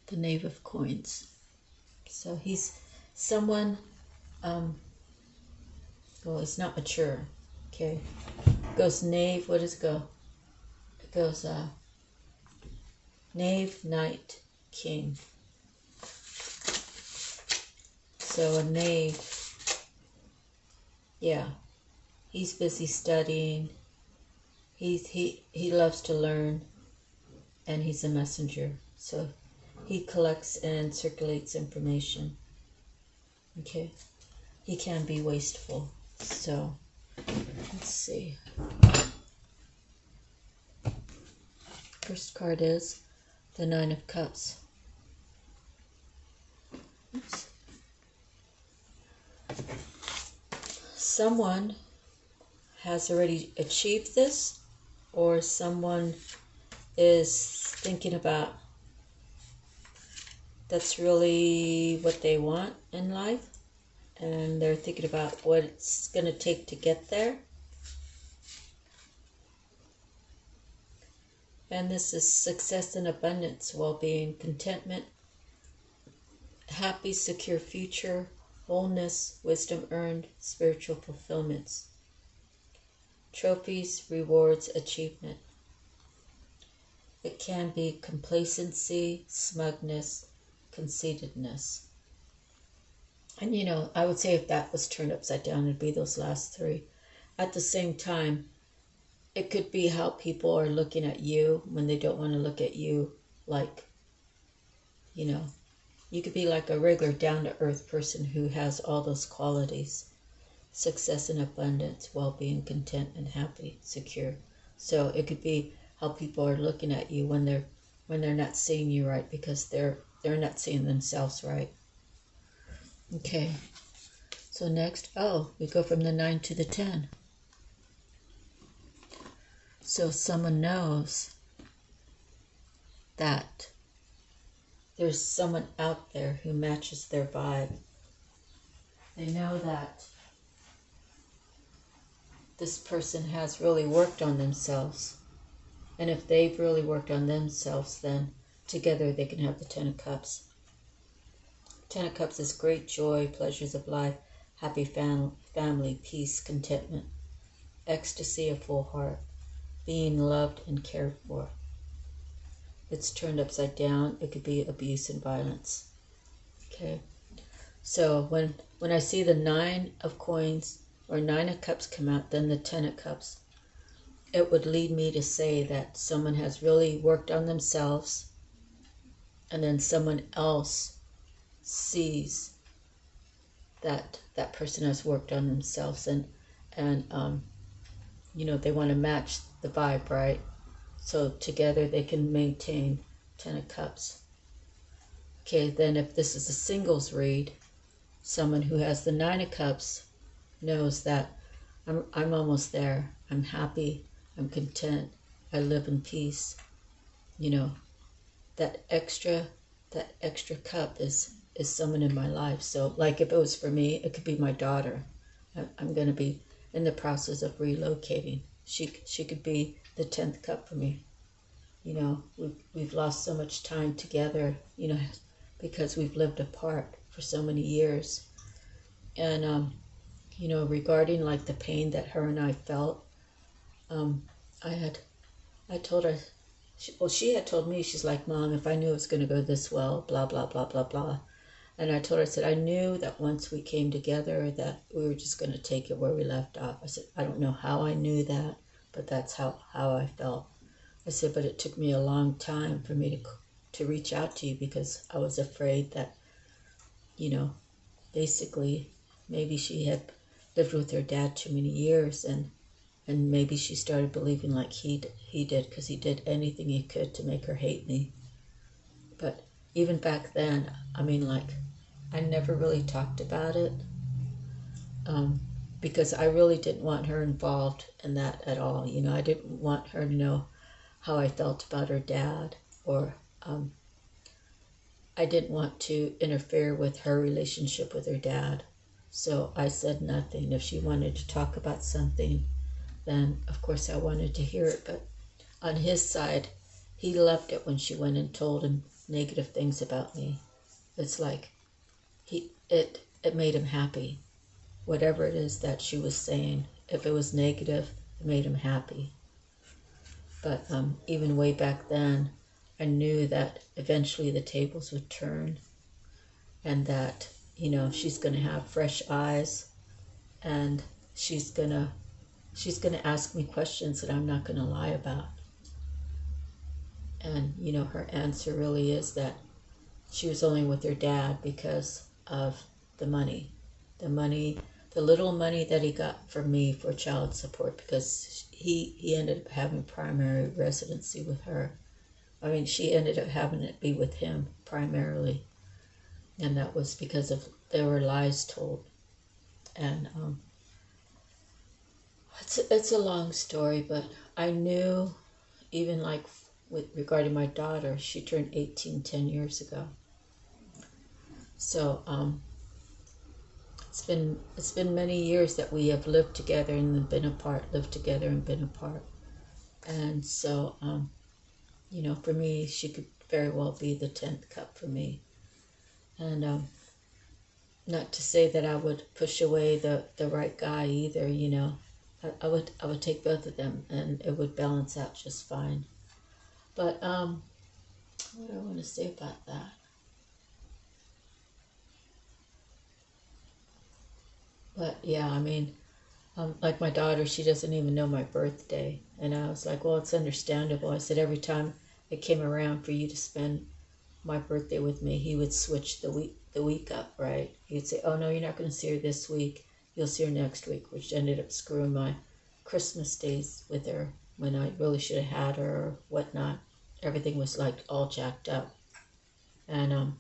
The Knave of Coins. So he's someone, well, he's not mature, okay? It goes knave, what does it go? It goes knave, knight, king. So a knave, yeah, he's busy studying. He loves to learn, and he's a messenger. So he collects and circulates information. Okay, he can be wasteful. So let's see. First card is the 9 of Cups. Oops. Someone has already achieved this, or someone is thinking about that's really what they want in life, and they're thinking about what it's going to take to get there. And this is success and abundance, well-being, contentment, happy, secure future, wholeness, wisdom earned, spiritual fulfillments, trophies, rewards, achievement. It can be complacency, smugness, conceitedness. And you know, I would say if that was turned upside down, it'd be those last 3. At the same time, it could be how people are looking at you when they don't want to look at you, like, you know, you could be like a regular down-to-earth person who has all those qualities. Success and abundance, well-being, content, and happy, secure. So it could be how people are looking at you when they're not seeing you right, because they're not seeing themselves right. Okay. So next, we go from the 9 to the 10. So someone knows that there's someone out there who matches their vibe. They know that this person has really worked on themselves. And if they've really worked on themselves, then together they can have the Ten of Cups. Ten of Cups is great joy, pleasures of life, happy family, peace, contentment, ecstasy, a full heart, being loved and cared for. It's turned upside down. It could be abuse and violence. Okay. So when I see the Nine of Coins or Nine of Cups come out, then the Ten of Cups, it would lead me to say that someone has really worked on themselves, and then someone else sees that that person has worked on themselves, and you know, they want to match the vibe, right? So together they can maintain Ten of Cups. Okay, then if this is a singles read, someone who has the Nine of Cups knows that I'm almost there. I'm happy. I'm content. I live in peace. You know, that extra cup is someone in my life. So like if it was for me, it could be my daughter. I'm going to be in the process of relocating. She could be the 10th cup for me. You know, we've lost so much time together, you know, because we've lived apart for so many years. And you know, regarding like the pain that her and I felt, I told her, she had told me, she's like, Mom, if I knew it was going to go this well, blah, blah, blah, blah, blah. And I told her, I said, I knew that once we came together that we were just going to take it where we left off. I said, I don't know how I knew that, but that's how I felt. I said, but it took me a long time for me to reach out to you because I was afraid that, you know, basically maybe she had lived with her dad too many years, and maybe she started believing like he did, because he did anything he could to make her hate me. But even back then, I mean, like, I never really talked about it, because I really didn't want her involved in that at all. You know, I didn't want her to know how I felt about her dad, or I didn't want to interfere with her relationship with her dad. So I said nothing. If she wanted to talk about something, then of course I wanted to hear it. But on his side, he loved it when she went and told him negative things about me. It's like it made him happy. Whatever it is that she was saying, if it was negative, it made him happy. But even way back then, I knew that eventually the tables would turn, and that, you know, she's going to have fresh eyes, and she's going to ask me questions that I'm not going to lie about. And, you know, her answer really is that she was only with her dad because of the money. The little money that he got from me for child support, because he ended up having primary residency with her. I mean, she ended up having it be with him primarily. And that was because of there were lies told. And it's a long story, but I knew, even like regarding my daughter, she turned 18 10 years ago. So it's been many years that we have lived together and then been apart, lived together and been apart. And so you know, for me, she could very well be the 10th cup for me. And not to say that I would push away the right guy either, you know. I would take both of them, and it would balance out just fine. But what do I want to say about that? But yeah, I mean, like my daughter, she doesn't even know my birthday. And I was like, well, it's understandable. I said, every time it came around for you to spend my birthday with me, he would switch the week up, right? He'd say, oh no, you're not going to see her this week. You'll see her next week, which ended up screwing my Christmas days with her when I really should have had her or whatnot. Everything was like all jacked up. And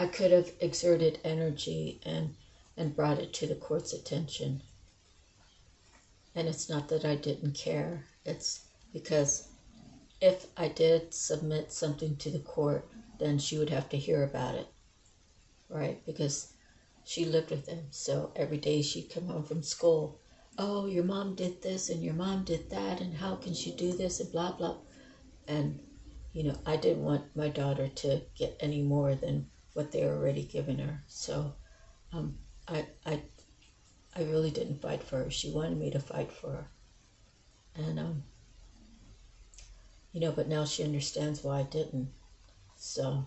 I could have exerted energy and brought it to the court's attention. And it's not that I didn't care. It's because if I did submit something to the court, then she would have to hear about it, right? Because she lived with him. So every day she'd come home from school. Oh, your mom did this and your mom did that, and how can she do this and blah, blah. And, I didn't want my daughter to get any more than what they were already giving her. So I really didn't fight for her. She wanted me to fight for her. And, but now she understands why I didn't. So,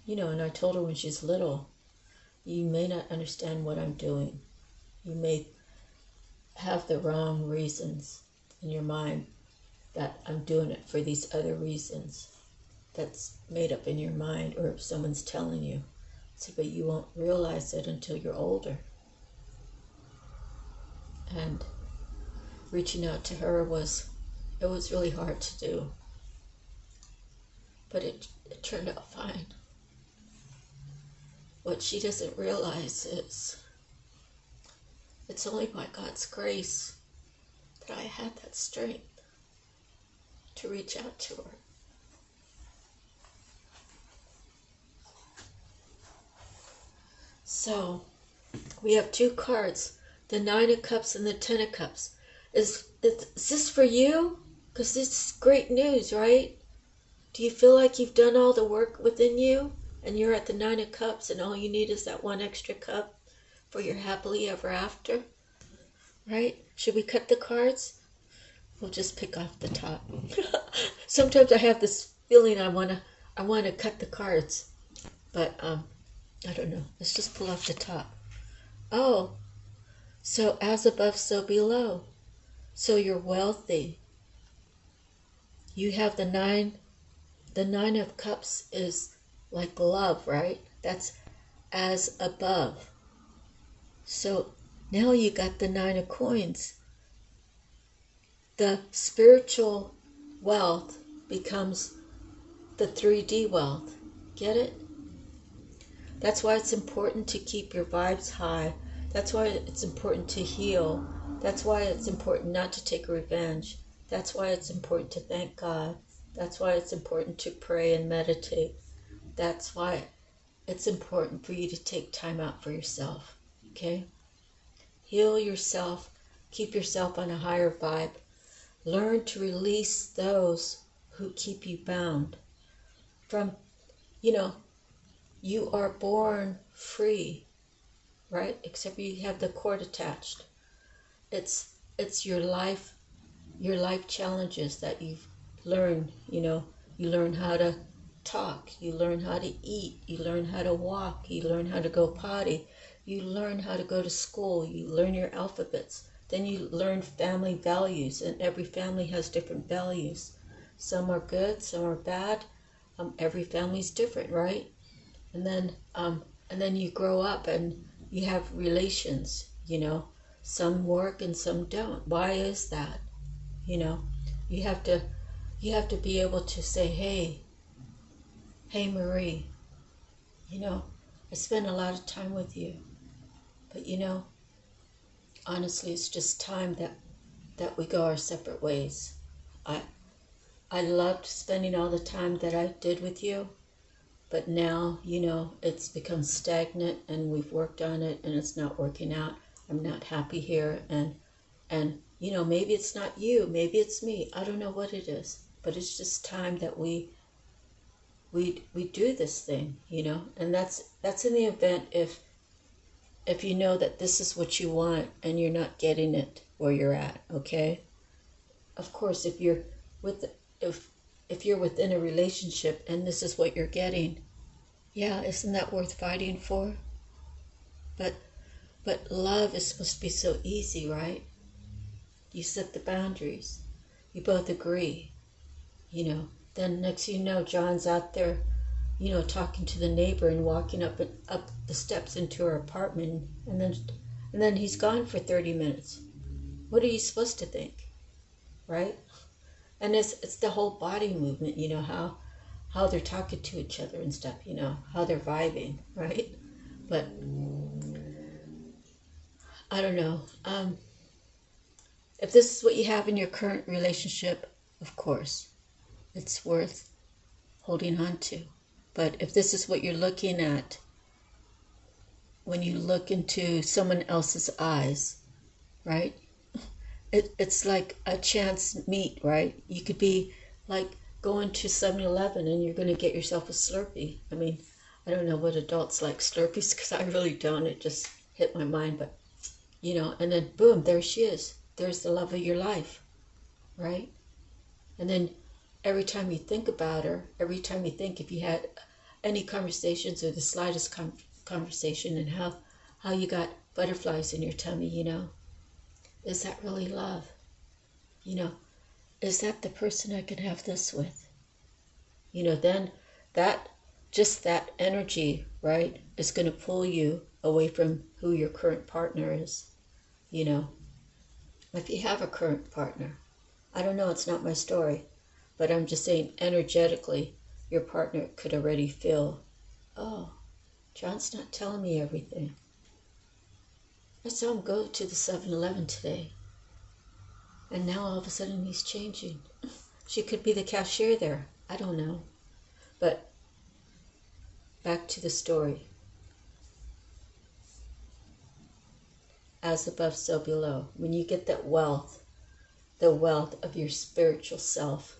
and I told her when she's little, you may not understand what I'm doing. You may have the wrong reasons in your mind that I'm doing it for these other reasons. That's made up in your mind, or if someone's telling you. So, but you won't realize it until you're older. And reaching out to her was really hard to do. But it turned out fine. What she doesn't realize is it's only by God's grace that I had that strength to reach out to her. So, we have two cards, the 9 of Cups and the 10 of Cups. Is this for you? Because this is great news, right? Do you feel like you've done all the work within you and you're at the 9 of Cups and all you need is that one extra cup for your happily ever after? Right? Should we cut the cards? We'll just pick off the top. Sometimes I have this feeling I want to cut the cards, but I don't know. Let's just pull off the top. Oh, so as above, so below. So you're wealthy. You have the 9. The 9 of Cups is like love, right? That's as above. So now you got the 9 of Coins. The spiritual wealth becomes the 3D wealth. Get it? That's why it's important to keep your vibes high. That's why it's important to heal. That's why it's important not to take revenge. That's why it's important to thank God. That's why it's important to pray and meditate. That's why it's important for you to take time out for yourself. Okay? Heal yourself. Keep yourself on a higher vibe. Learn to release those who keep you bound. From, you are born free, right? Except you have the cord attached. It's your life challenges that you've learned. You learn how to talk, you learn how to eat, you learn how to walk, you learn how to go potty, you learn how to go to school, you learn your alphabets. Then you learn family values, and every family has different values. Some are good, some are bad. Every family's different, right? And then you grow up and you have relations, Some work and some don't. Why is that? You have to be able to say, hey Marie, I spent a lot of time with you, but honestly, it's just time that we go our separate ways. I loved spending all the time that I did with you, but now, it's become stagnant and we've worked on it and it's not working out. I'm not happy here, and maybe it's not you, maybe it's me. I don't know what it is, but it's just time that we do this thing, and that's in the event if you know that this is what you want and you're not getting it where you're at, okay? Of course, if you're within a relationship and this is what you're getting, yeah, isn't that worth fighting for? But love is supposed to be so easy, right? You set the boundaries. You both agree, Then next thing you know, John's out there, talking to the neighbor and walking up the steps into her apartment, and then he's gone for 30 minutes. What are you supposed to think, right? And it's the whole body movement, how they're talking to each other and stuff, how they're vibing, right? But I don't know. If this is what you have in your current relationship, of course, it's worth holding on to. But if this is what you're looking at, when you look into someone else's eyes, right? It's like a chance meet, right? You could be like going to 7-Eleven and you're going to get yourself a Slurpee. I mean, I don't know what adults like Slurpees because I really don't. It just hit my mind. But, you know, and then boom, there she is. There's the love of your life, right? And then every time you think about her, every time you think if you had any conversations or the slightest conversation and how you got butterflies in your tummy, you know, is that really love? You know, is that the person I can have this with? You know, then just that energy, right, is going to pull you away from who your current partner is. You know, if you have a current partner, I don't know, it's not my story, but I'm just saying energetically, your partner could already feel, oh, John's not telling me everything. I saw him go to the 7-Eleven today. And now all of a sudden he's changing. She could be the cashier there. I don't know. But back to the story. As above, so below. When you get that wealth, the wealth of your spiritual self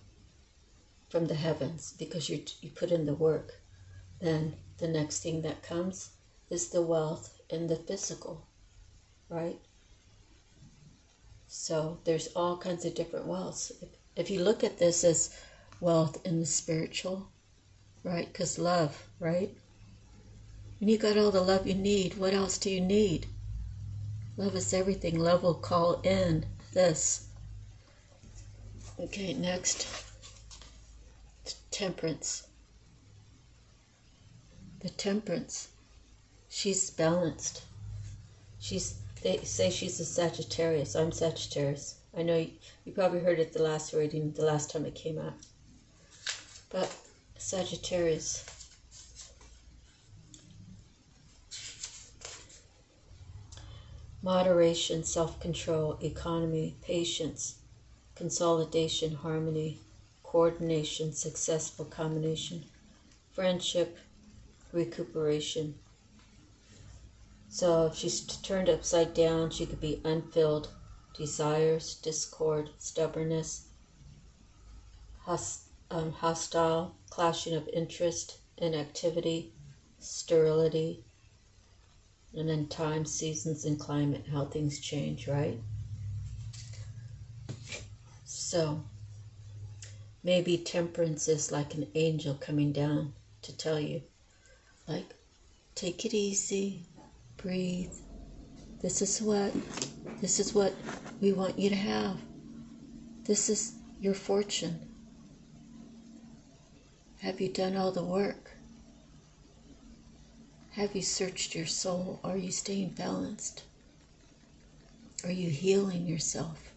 from the heavens, because you put in the work, then the next thing that comes is the wealth in the physical, right? So there's all kinds of different wealths. If you look at this as wealth in the spiritual, right? Because love, right? When you got all the love you need, what else do you need? Love is everything. Love will call in this. Okay, next. Temperance. The temperance. She's balanced. They say she's a Sagittarius. I'm Sagittarius. I know you probably heard it the last reading, the last time it came out. But Sagittarius. Moderation, self-control, economy, patience, consolidation, harmony, coordination, successful combination, friendship, recuperation. So if she's turned upside down, she could be unfilled, desires, discord, stubbornness, hostile, clashing of interest, inactivity, sterility, and then time, seasons, and climate, how things change, right? So maybe temperance is like an angel coming down to tell you, like, take it easy, breathe. This is what we want you to have. This is your fortune. Have you done all the work? Have you searched your soul? Are you staying balanced? Are you healing yourself?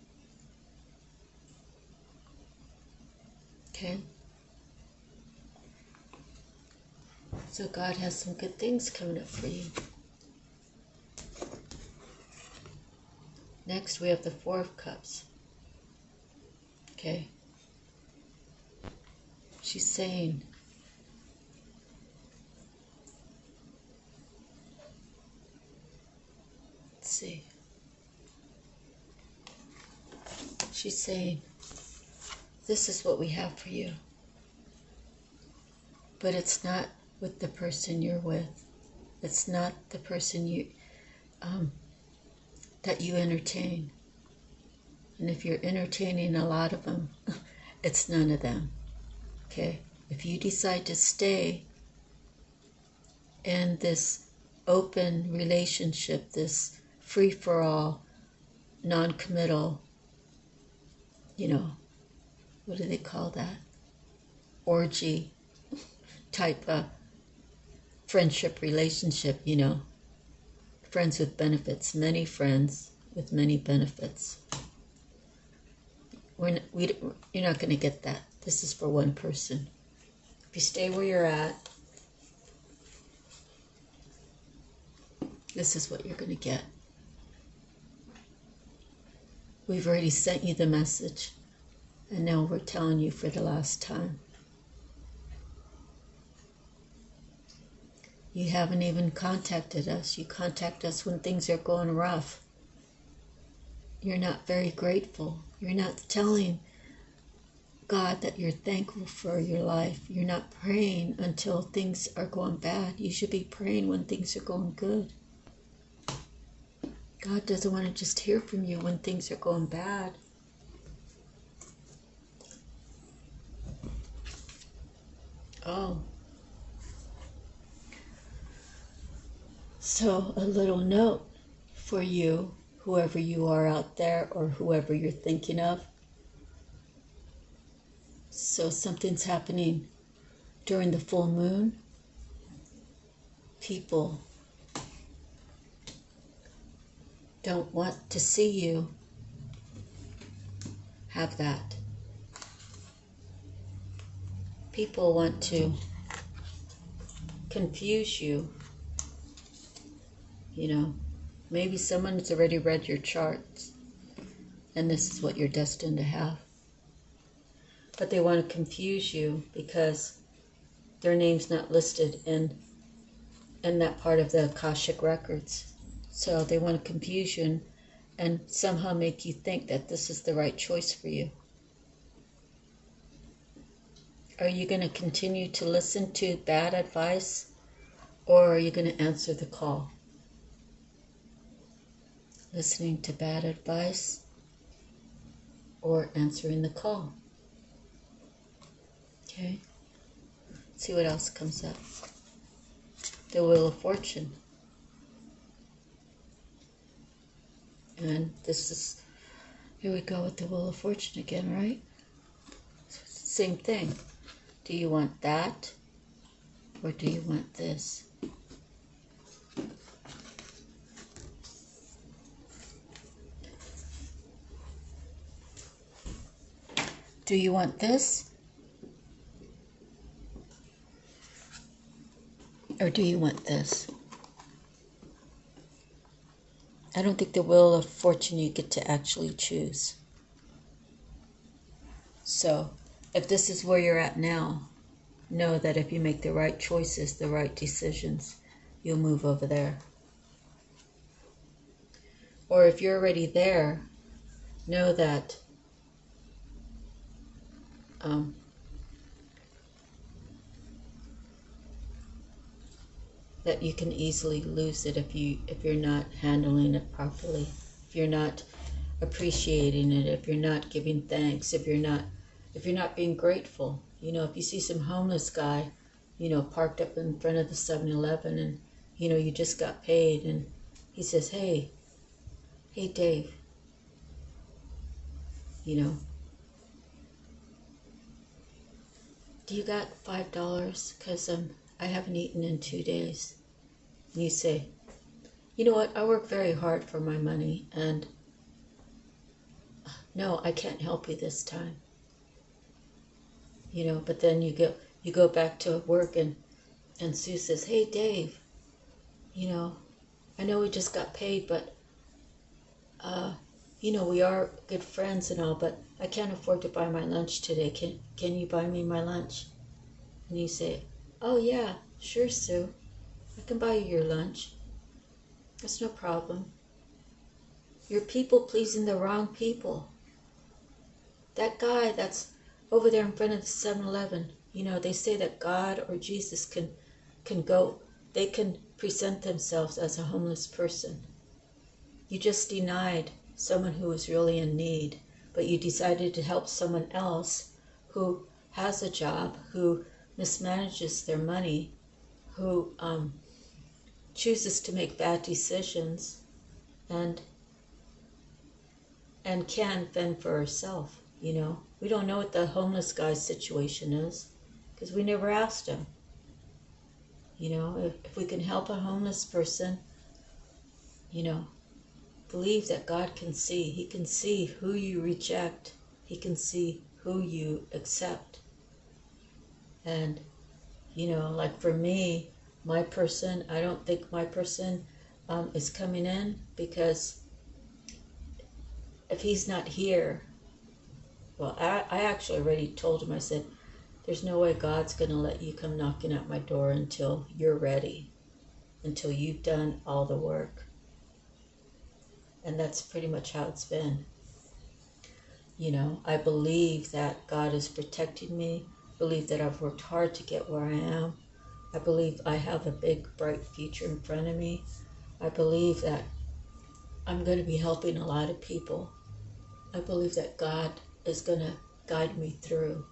Okay? So God has some good things coming up for you. Next, we have the Four of Cups. Okay? She's saying, let's see. She's saying, this is what we have for you. But it's not with the person you're with. It's not the person that you entertain. And if you're entertaining a lot of them, it's none of them. Okay? If you decide to stay in this open relationship, this free-for-all, non-committal, you know, what do they call that? Orgy type of friendship relationship, you know. Friends with benefits, many friends with many benefits. You're not going to get that. This is for one person. If you stay where you're at, this is what you're going to get. We've already sent you the message. And now we're telling you for the last time. You haven't even contacted us. You contact us when things are going rough. You're not very grateful. You're not telling God that you're thankful for your life. You're not praying until things are going bad. You should be praying when things are going good. God doesn't want to just hear from you when things are going bad. Oh. So a little note for you, whoever you are out there or whoever you're thinking of. So something's happening during the full moon. People don't want to see you have that. People want to confuse you. You know, maybe someone's already read your charts and this is what you're destined to have. But they want to confuse you because their name's not listed in that part of the Akashic records. So they want to confuse you and somehow make you think that this is the right choice for you. Are you going to continue to listen to bad advice, or are you going to answer the call? Listening to bad advice or answering the call? Okay. Let's see what else comes up. The Wheel of Fortune. And this is, here we go with the Wheel of Fortune again, right? Same thing. Do you want that, or do you want this? Do you want this? Or do you want this? I don't think the Wheel of Fortune you get to actually choose. So, if this is where you're at now, know that if you make the right choices, the right decisions, you'll move over there. Or if you're already there, know that that you can easily lose it if you're not handling it properly, if you're not appreciating it, if you're not giving thanks, if you're not being grateful. You know, if you see some homeless guy, you know, parked up in front of the 7-Eleven and, you know, you just got paid and he says, hey Dave, you know, do you got $5? Because I haven't eaten in 2 days. And you say, you know what, I work very hard for my money and no, I can't help you this time. You know, but then you go back to work and Sue says, hey Dave, you know, I know we just got paid, but you know, we are good friends and all, but I can't afford to buy my lunch today. Can you buy me my lunch? And you say, oh yeah, sure Sue, I can buy you your lunch. That's no problem. You're people pleasing the wrong people. That guy that's over there in front of the 7-Eleven, you know, they say that God or Jesus can go, they can present themselves as a homeless person. You just denied someone who was really in need, but you decided to help someone else who has a job, who mismanages their money, who chooses to make bad decisions and can't fend for herself, you know. We don't know what the homeless guy's situation is because we never asked him. You know, if we can help a homeless person, you know, believe that God can see. He can see who you reject. He can see who you accept. And, you know, like for me, my person, I don't think my person is coming in because if he's not here, well, I actually already told him, I said, there's no way God's going to let you come knocking at my door until you're ready, until you've done all the work. And that's pretty much how it's been. You know, I believe that God is protecting me. I believe that I've worked hard to get where I am. I believe I have a big, bright future in front of me. I believe that I'm going to be helping a lot of people. I believe that God is going to guide me through,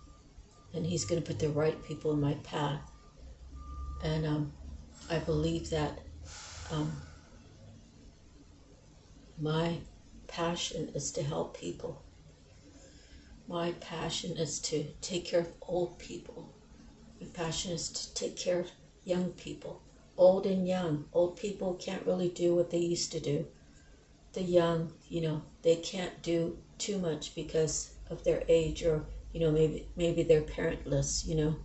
and He's going to put the right people in my path. And I believe that my passion is to help people. My passion is to take care of old people. My passion is to take care of young people, old and young. Old people can't really do what they used to do. The young, you know, they can't do too much because of their age, or, you know, maybe they're parentless, you know.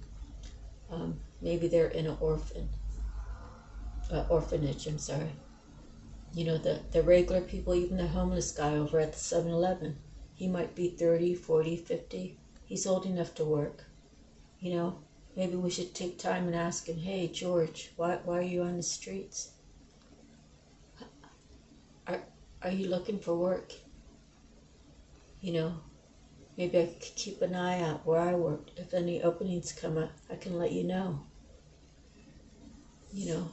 Maybe they're in an orphanage, I'm sorry. You know, the regular people, even the homeless guy over at the 7-Eleven, he might be 30, 40, 50. He's old enough to work. You know, maybe we should take time and ask him, hey, George, why are you on the streets? Are you looking for work? You know, maybe I could keep an eye out where I work. If any openings come up, I can let you know. You know.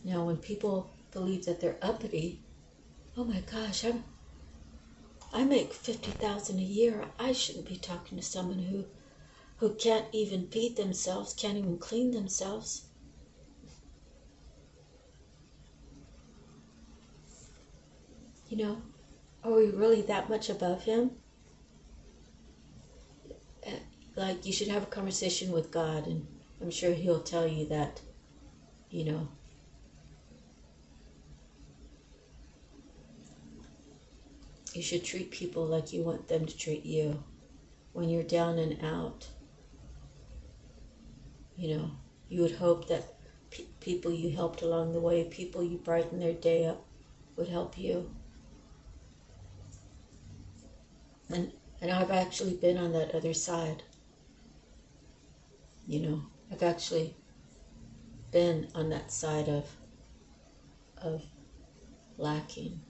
Now, when people believe that they're uppity, oh my gosh, I make $50,000 a year. I shouldn't be talking to someone who can't even feed themselves, can't even clean themselves. You know, are we really that much above him? Like, you should have a conversation with God, and I'm sure He'll tell you that, you know, you should treat people like you want them to treat you. When you're down and out, you know, you would hope that people you helped along the way, people you brightened their day up, would help you. And I've actually been on that other side. You know, I've actually been on that side of lacking.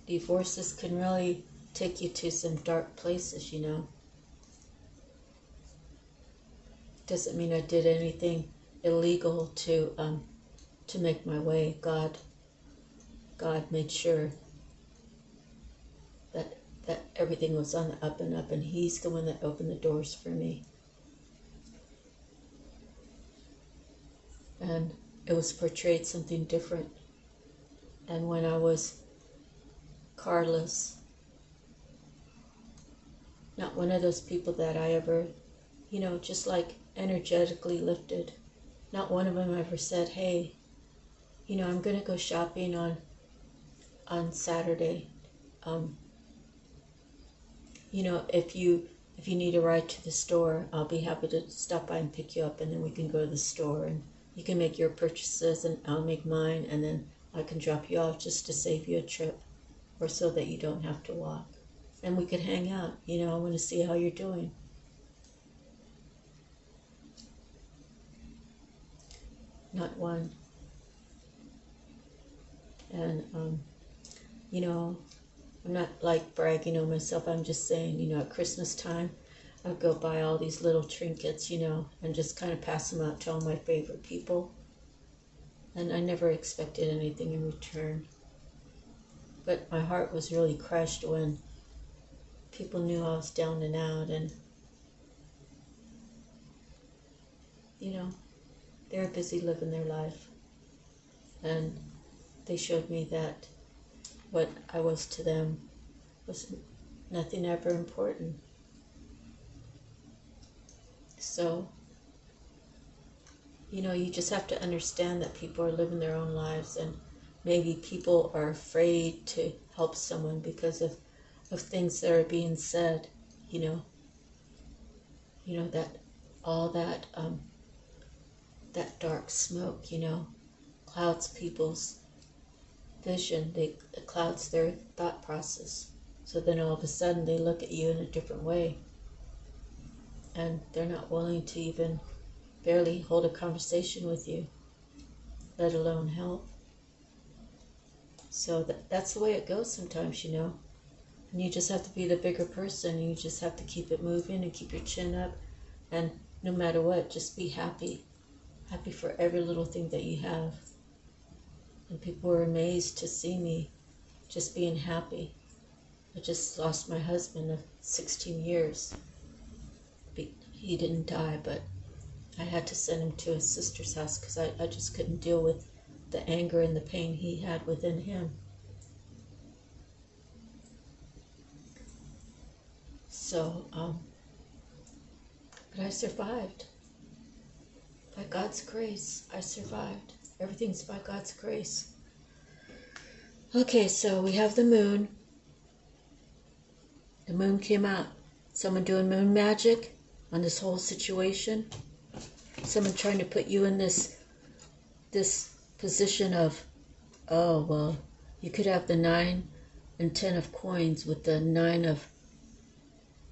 Divorces can really take you to some dark places, you know. Doesn't mean I did anything illegal to make my way. God made sure that everything was on the up and up, and He's the one that opened the doors for me. And it was portrayed something different. And when I was carless, not one of those people that I ever, you know, just like energetically lifted. Not one of them ever said, hey, you know, I'm going to go shopping on Saturday. You know, if you need a ride to the store, I'll be happy to stop by and pick you up, and then we can go to the store, and you can make your purchases and I'll make mine, and then I can drop you off just to save you a trip, or so that you don't have to walk. And we could hang out. You know, I want to see how you're doing. Not one. And, you know, I'm not like bragging on myself. I'm just saying, you know, at Christmas time, I'd go buy all these little trinkets, you know, and just kind of pass them out to all my favorite people. And I never expected anything in return. But my heart was really crushed when people knew I was down and out, and, you know, they were busy living their life. And they showed me that what I was to them was nothing ever important. So, you know, you just have to understand that people are living their own lives, and maybe people are afraid to help someone because of things that are being said, you know, that all that dark smoke, you know, clouds people's vision, it clouds their thought process. So then all of a sudden they look at you in a different way. And they're not willing to even barely hold a conversation with you, let alone help. So that's the way it goes sometimes, you know. And you just have to be the bigger person. You just have to keep it moving and keep your chin up. And no matter what, just be happy. Happy for every little thing that you have. And people were amazed to see me just being happy. I just lost my husband of 16 years. He didn't die, but I had to send him to his sister's house because I just couldn't deal with the anger and the pain he had within him. So, but I survived. By God's grace, I survived. Everything's by God's grace. Okay, so we have the moon. The moon came out. Someone doing moon magic on this whole situation. Someone trying to put you in this position of, oh, well, you could have the 9 and 10 of coins with the 9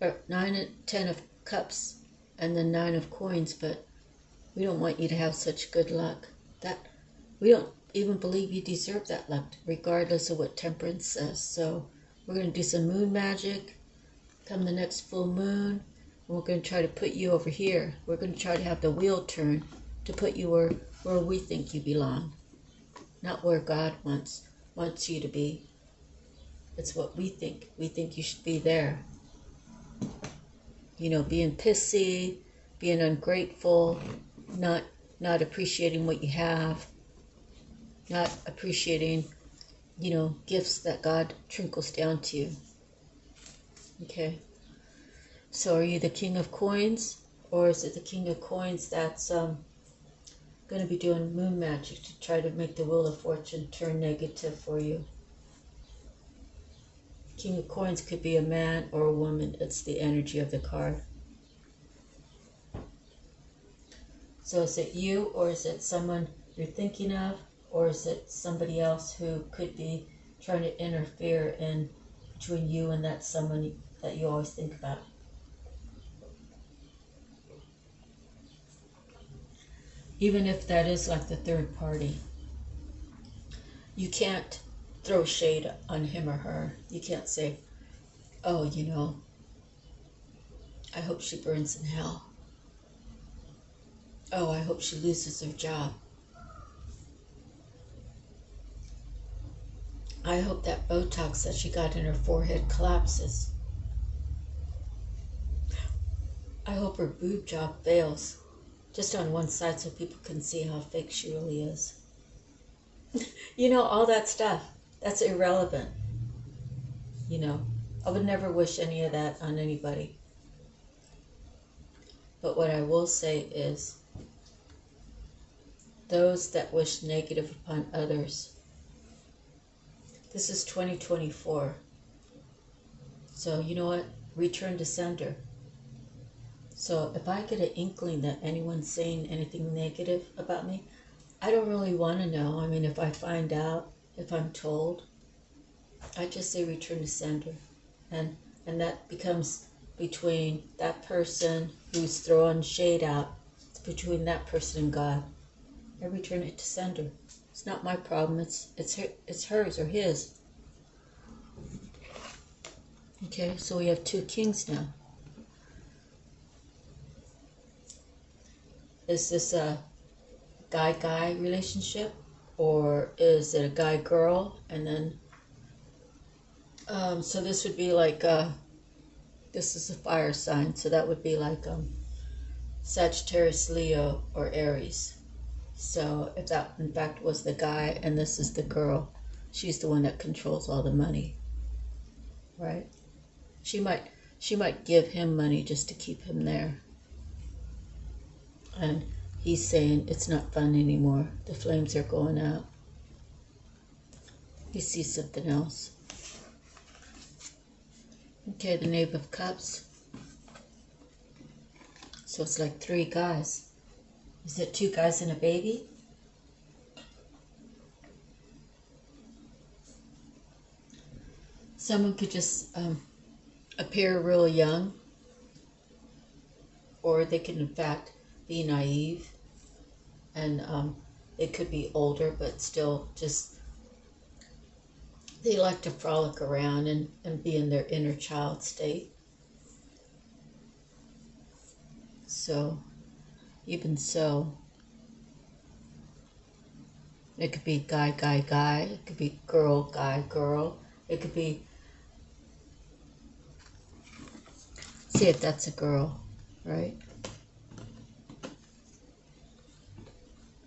and 10 of cups and the 9 of coins, but we don't want you to have such good luck. That we don't even believe you deserve that luck, regardless of what Temperance says. So we're going to do some moon magic. Come the next full moon, and we're going to try to put you over here. We're going to try to have the wheel turn to put you where we think you belong, not where God wants you to be. It's what we think. We think you should be there. You know, being pissy, being ungrateful, not appreciating what you have, not appreciating, you know, gifts that God trickles down to you. Okay. So are you the King of Coins, or is it the King of Coins that's going to be doing moon magic to try to make the Wheel of Fortune turn negative for you? King of Coins could be a man or a woman. It's the energy of the card. So is it you, or is it someone you're thinking of, or is it somebody else who could be trying to interfere in between you and that someone that you always think about? Even if that is like the third party, you can't throw shade on him or her. You can't say, oh, you know, I hope she burns in hell. Oh, I hope she loses her job. I hope that Botox that she got in her forehead collapses. I hope her boob job fails, just on one side so people can see how fake she really is. You know, all that stuff, that's irrelevant. You know, I would never wish any of that on anybody. But what I will say is, those that wish negative upon others, this is 2024. So you know what? Return to sender. So if I get an inkling that anyone's saying anything negative about me, I don't really want to know. I mean, if I find out, if I'm told, I just say return to sender. And that becomes between that person who's throwing shade out, it's between that person and God. I return it to sender. It's not my problem. It's hers or his. Okay, so we have 2 kings now. Is this a guy-guy relationship, or is it a guy-girl? And then, so this would be like, this is a fire sign, so that would be like Sagittarius, Leo, or Aries. So if that in fact was the guy and this is the girl, she's the one that controls all the money, right? She might give him money just to keep him there. And he's saying it's not fun anymore. The flames are going out. He sees something else. Okay, the Knave of Cups. So it's like 3 guys. Is it 2 guys and a baby? Someone could just appear real young, or they can in fact be naive, and it could be older, but still just, they like to frolic around and be in their inner child state. So, even so, it could be guy, guy, guy. It could be girl, guy, girl. It could be, see if that's a girl, right?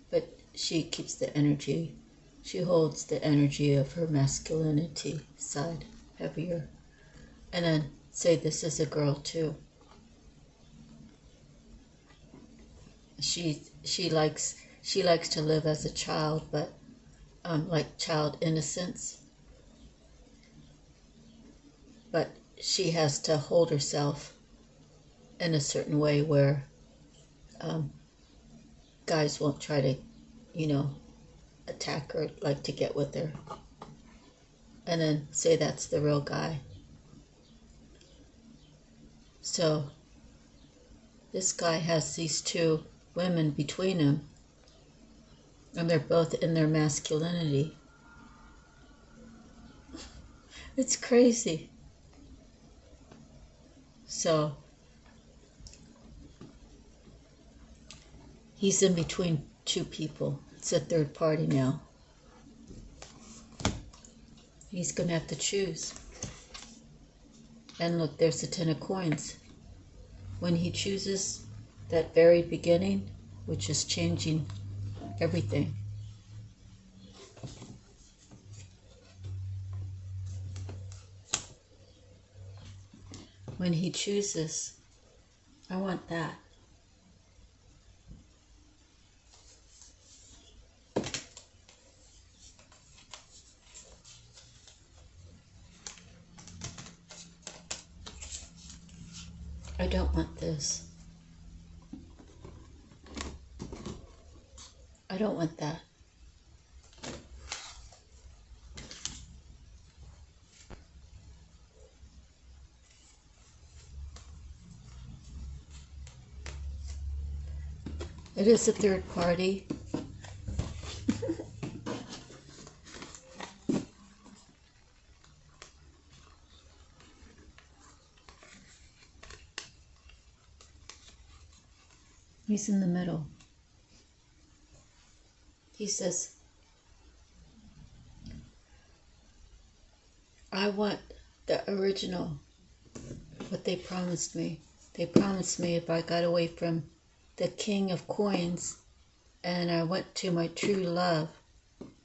But she keeps the energy. She holds the energy of her masculinity side heavier. And then say this is a girl too. She likes to live as a child, but like child innocence. But she has to hold herself in a certain way where guys won't try to, attack her, like to get with her. And then say that's the real guy. So this guy has these two women between him, and they're both in their masculinity. It's crazy. So he's in between two people. It's a third party now. He's going to have to choose. And look, there's the 10 of coins. When he chooses that very beginning, which is changing everything. When he chooses, I want that. I don't want this. I don't want that. It is a third party. He's in the middle. He says, I want the original, what they promised me. They promised me if I got away from the King of Coins and I went to my true love,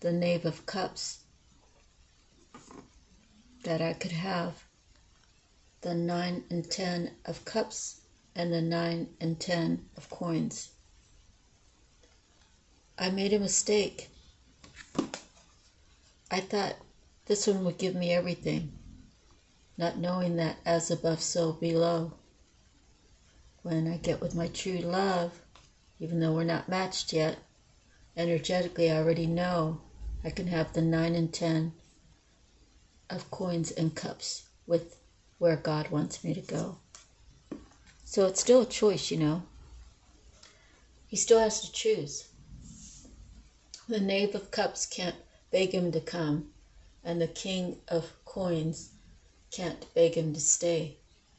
the Knave of Cups, that I could have the 9 and 10 of Cups and the 9 and 10 of Coins. I made a mistake. I thought this one would give me everything, not knowing that as above, so below. When I get with my true love, even though we're not matched yet, energetically I already know I can have the 9 and 10 of Coins and Cups with where God wants me to go. So it's still a choice, He still has to choose. The Knave of Cups can't beg him to come, and the King of Coins can't beg him to stay.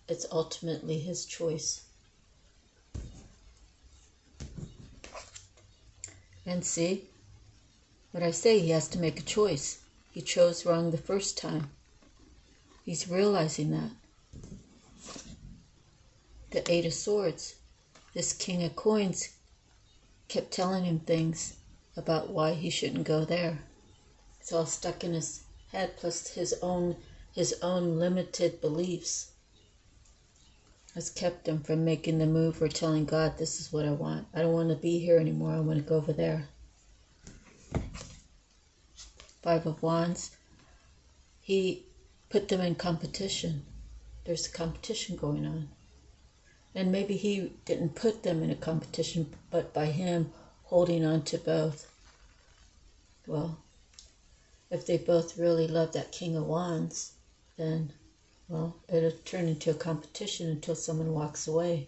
It's ultimately his choice. And see, what I say, he has to make a choice. He chose wrong the first time. He's realizing that. The 8 of Swords, this King of Coins kept telling him things about why he shouldn't go there. It's all stuck in his head, plus his own limited beliefs has kept him from making the move or telling God, this is what I want. I don't want to be here anymore. I want to go over there. 5 of Wands. He put them in competition. There's a competition going on. And maybe he didn't put them in a competition, but by him holding on to both. Well, if they both really love that King of Wands, then, well, it'll turn into a competition until someone walks away.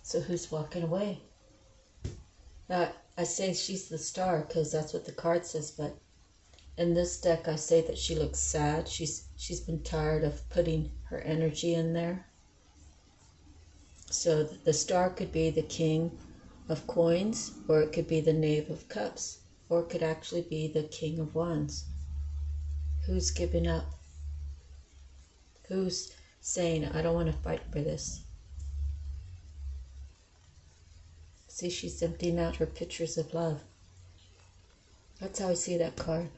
So who's walking away? Now, I say she's the star because that's what the card says, but in this deck I say that she looks sad. She's been tired of putting her energy in there. So the star could be the King of Coins, or it could be the Knave of Cups, or it could actually be the King of Wands. Who's giving up? Who's saying, I don't want to fight for this? See, she's emptying out her pictures of love. That's how I see that card.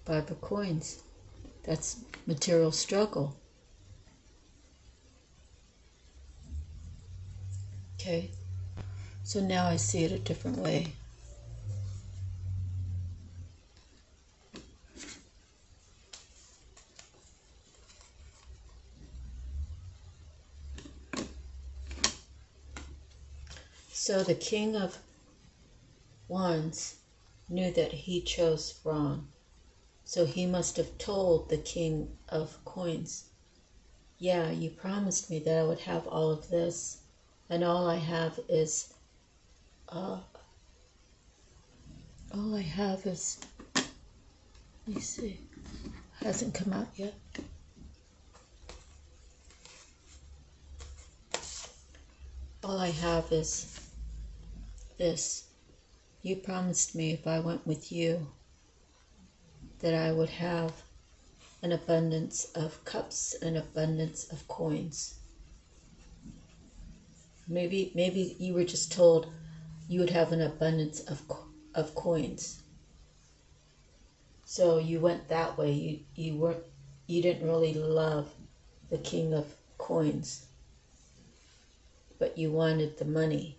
5 of Coins. That's material struggle. Okay. So now I see it a different way. So the King of Wands knew that he chose wrong. So he must have told the King of Coins, yeah, you promised me that I would have all of this, and all I have is, let me see, hasn't come out yet. All I have is this. You promised me if I went with you that I would have an abundance of cups and abundance of coins. Maybe you were just told you would have an abundance of coins. So you went that way. You didn't really love the King of Coins, but you wanted the money.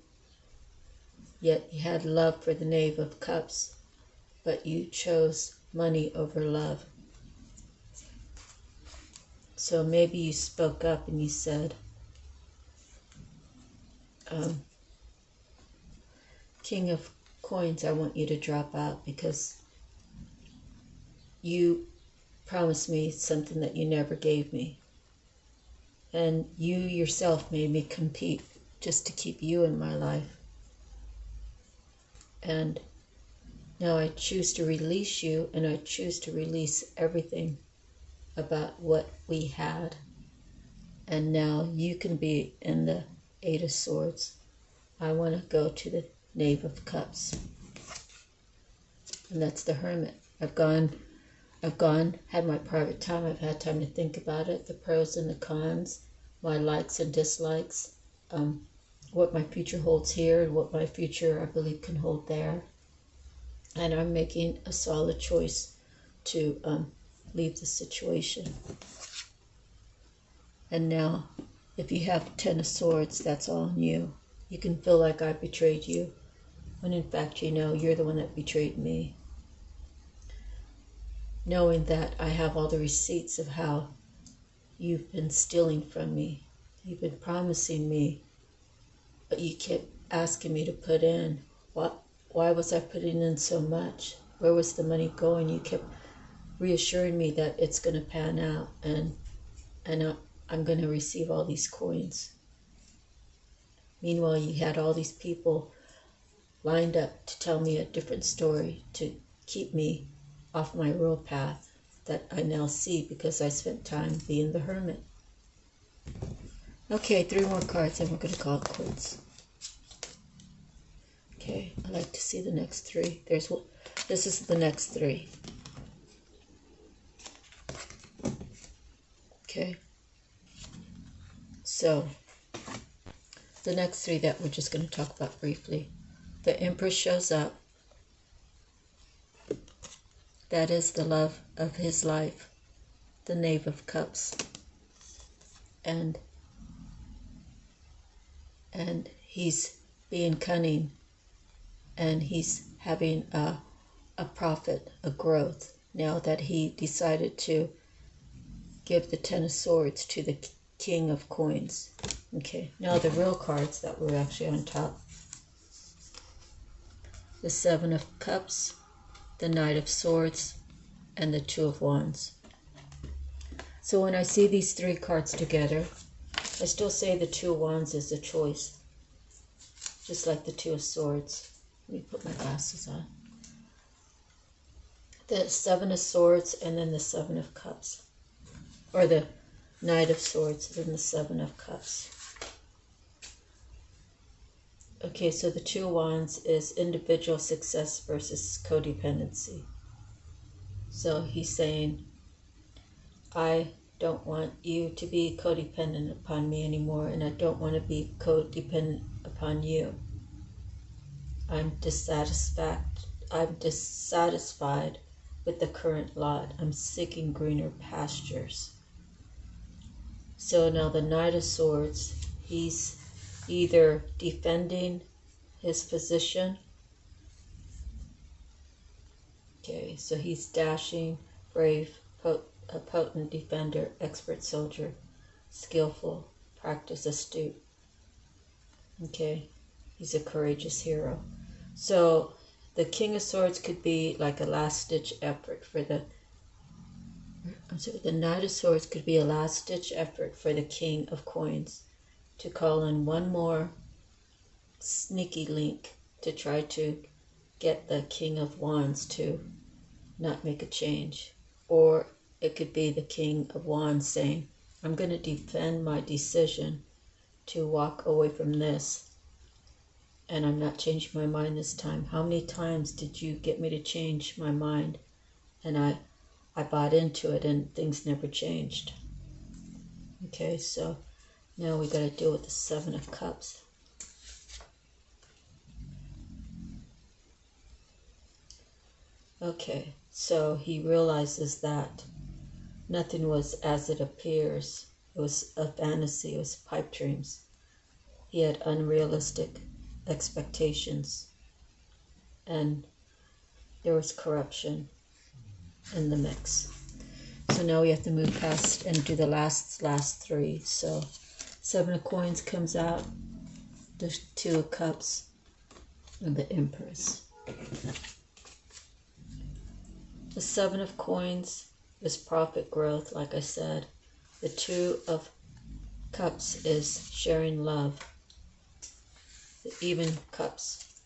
Yet you had love for the Knave of Cups, but you chose money over love. So maybe you spoke up and you said, King of Coins, I want you to drop out because you promised me something that you never gave me. And you yourself made me compete just to keep you in my life. And now I choose to release you, and I choose to release everything about what we had. And now you can be in the 8 of Swords. I want to go to the Knave of Cups. And that's the Hermit. I've gone, had my private time. I've had time to think about it, the pros and the cons, my likes and dislikes, what my future holds here and what my future I believe can hold there. And I'm making a solid choice to leave the situation. And now, if you have 10 of Swords, that's all on you. You can feel like I betrayed you, when in fact you know you're the one that betrayed me. Knowing that I have all the receipts of how you've been stealing from me. You've been promising me, but you kept asking me to put in. Why was I putting in so much? Where was the money going? You kept reassuring me that it's going to pan out and I'm going to receive all these coins. Meanwhile, you had all these people lined up to tell me a different story, to keep me off my real path that I now see because I spent time being the Hermit. Okay, 3 more cards and we're going to call it quits. Okay, I like to see the next 3. This is the next 3. Okay. So, the next 3 that we're just going to talk about briefly. The Empress shows up. That is the love of his life. The Knave of Cups. And he's being cunning. And he's having a profit, a growth, now that he decided to give the 10 of Swords to the King of Coins. Okay, now the real cards that were actually on top. the Seven of Cups, the Knight of Swords, and the Two of Wands. So when I see these three cards together, I still say the Two of Wands is a choice, just like the Two of Swords. Let me put my glasses on. The Seven of Swords and then the Seven of Cups, or the Knight of Swords and then the Seven of Cups. Okay, so the Two of Wands is individual success versus codependency. So he's saying, I don't want you to be codependent upon me anymore, and I don't want to be codependent upon you. I'm dissatisfied with the current lot. I'm seeking greener pastures. So now the Knight of Swords, he's either defending his position. Okay, so he's dashing, brave, a potent defender, expert soldier, skillful, practice astute. Okay, he's a courageous hero. So the King of Swords could be like a last-ditch effort for the Knight of Swords could be a last-ditch effort for the King of Coins to call in one more sneaky link to try to get the King of Wands to not make a change. Or it could be the King of Wands saying, I'm going to defend my decision to walk away from this, and I'm not changing my mind this time. How many times did you get me to change my mind? And I bought into it and things never changed. Okay, so now we got to deal with the Seven of Cups. Okay, so he realizes that nothing was as it appears. It was a fantasy, it was pipe dreams. He had unrealistic expectations, and there was corruption in the mix. So now we have to move past and do the last three. So Seven of Coins comes out, the Two of Cups, and the Empress. The Seven of Coins is profit growth, like I said. The Two of Cups is sharing love. The Even Cups,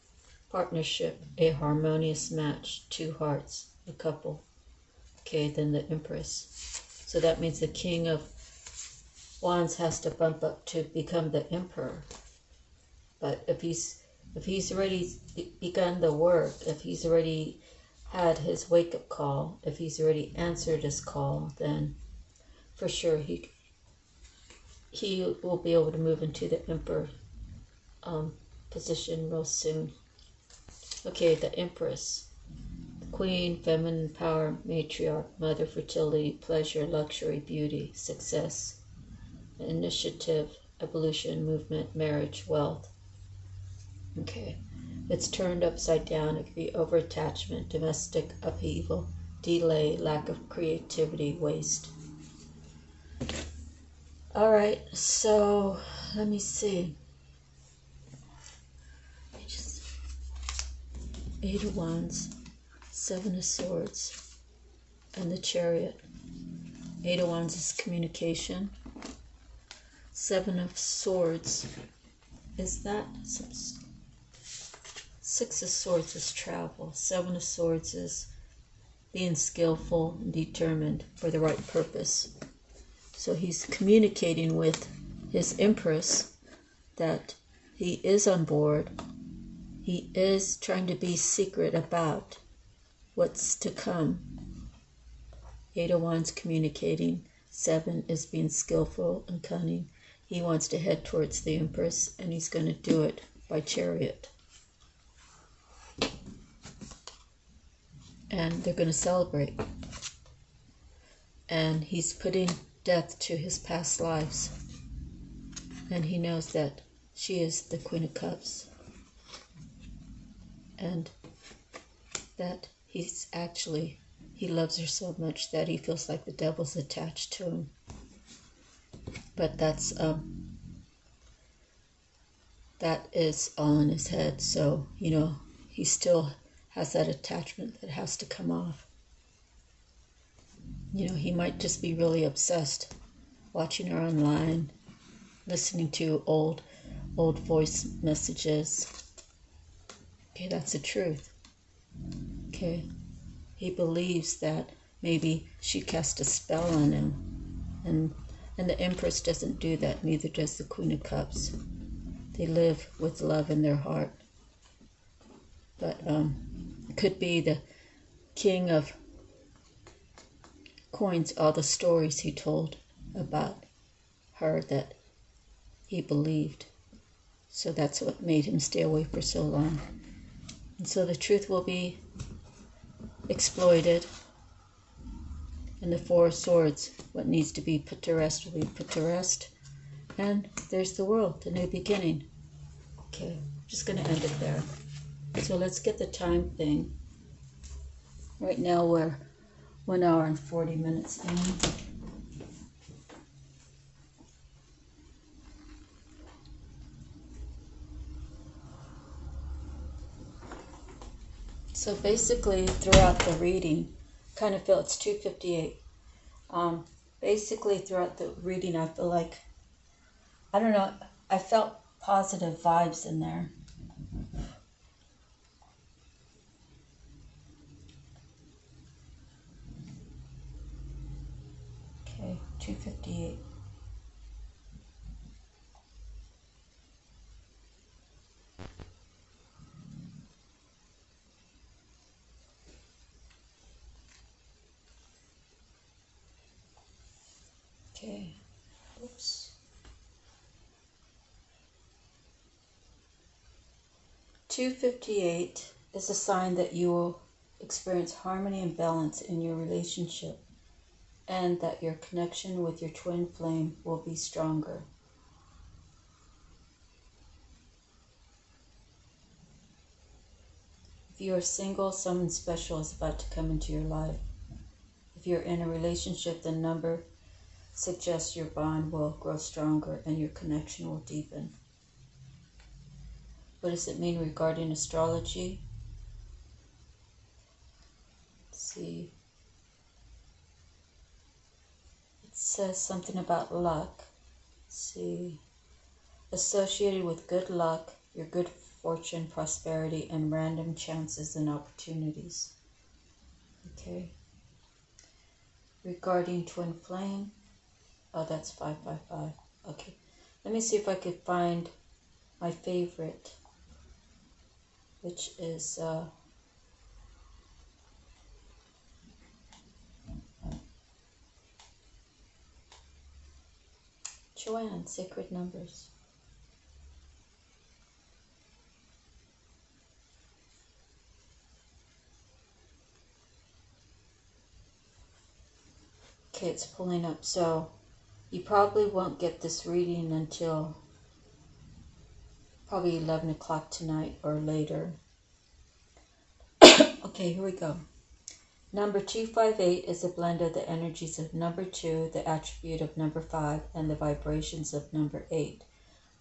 partnership, a harmonious match, two hearts, a couple. Okay, then the Empress. So that means the King of Wands has to bump up to become the Emperor. But if he's already begun the work, if he's already had his wake-up call, if he's already answered his call, then for sure he will be able to move into the Emperor position real soon. Okay, the Empress. Queen, feminine power, matriarch, mother, fertility, pleasure, luxury, beauty, success, initiative, evolution, movement, marriage, wealth. Okay, it's turned upside down. It could be over-attachment, domestic upheaval, delay, lack of creativity, waste. All right, so let me see. Eight of Wands, Seven of Swords, and the Chariot. Eight of Wands is communication. Seven of Swords is that. Six of Swords is travel. Seven of Swords is being skillful and determined for the right purpose. So he's communicating with his Empress that he is on board. He is trying to be secret about what's to come. Eight of Wands communicating. Seven is being skillful and cunning. He wants to head towards the Empress, and he's going to do it by Chariot. And they're going to celebrate. And he's putting death to his past lives. And he knows that she is the Queen of Cups. And that he loves her so much that he feels like the devil's attached to him. But that is all in his head. So, he still has that attachment that has to come off. You know, he might just be really obsessed, watching her online, listening to old voice messages. Okay, that's the truth. Okay, he believes that maybe she cast a spell on him, and the Empress doesn't do that, neither does the Queen of Cups. They live with love in their heart. But it could be the King of Coins, all the stories he told about her that he believed. So that's what made him stay away for so long. And so the truth will be exploited. And the Four of Swords, what needs to be put to rest will be put to rest. And there's the world, the new beginning. Okay, I'm just going to end it there. So let's get the time thing. Right now we're 1 hour and 40 minutes in. So basically throughout the reading, kind of feel it's 2:58. Basically throughout the reading I feel like, I don't know, I felt positive vibes in there. Okay, 2:58. Okay, oops. 2:58 is a sign that you will experience harmony and balance in your relationship, and that your connection with your twin flame will be stronger. If you are single, someone special is about to come into your life. If you're in a relationship, the number suggests your bond will grow stronger and your connection will deepen. What does it mean regarding astrology? Let's see. It says something about luck. Let's see. Associated with good luck, your good fortune, prosperity, and random chances and opportunities. Okay. Regarding twin flame, oh, that's 555. Okay. Let me see if I could find my favorite, which is Joanne, Sacred Numbers. Okay, it's pulling up. So you probably won't get this reading until probably 11 o'clock tonight or later. Okay, here we go. Number 258 is a blend of the energies of number 2, the attribute of number 5, and the vibrations of number 8.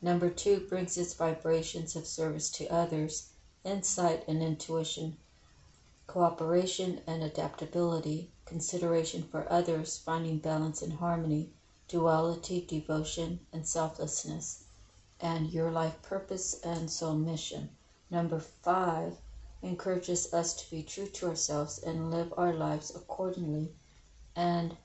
Number 2 brings its vibrations of service to others, insight and intuition, cooperation and adaptability, consideration for others, finding balance and harmony, duality, devotion, and selflessness, and your life purpose and soul mission. Number 5 encourages us to be true to ourselves and live our lives accordingly, and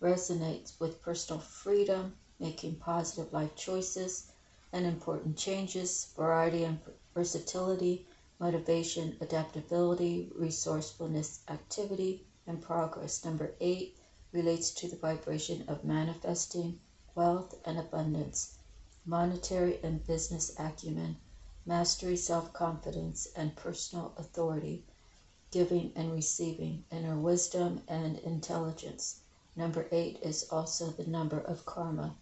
resonates with personal freedom, making positive life choices and important changes, variety and versatility, motivation, adaptability, resourcefulness, activity, and progress. Number 8 relates to the vibration of manifesting wealth and abundance, monetary and business acumen, mastery, self-confidence, and personal authority, giving and receiving, inner wisdom and intelligence. Number 8 is also the number of karma,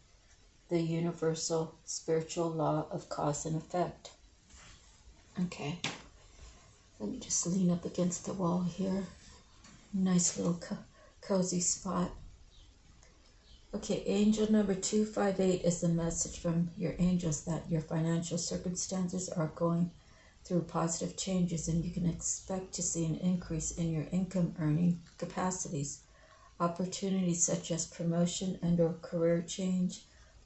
the universal spiritual law of cause and effect. Okay, let me just lean up against the wall here. Nice little cozy spot. Okay, angel number 258 is the message from your angels that your financial circumstances are going through positive changes, and you can expect to see an increase in your income earning capacities. Opportunities such as promotion and or career change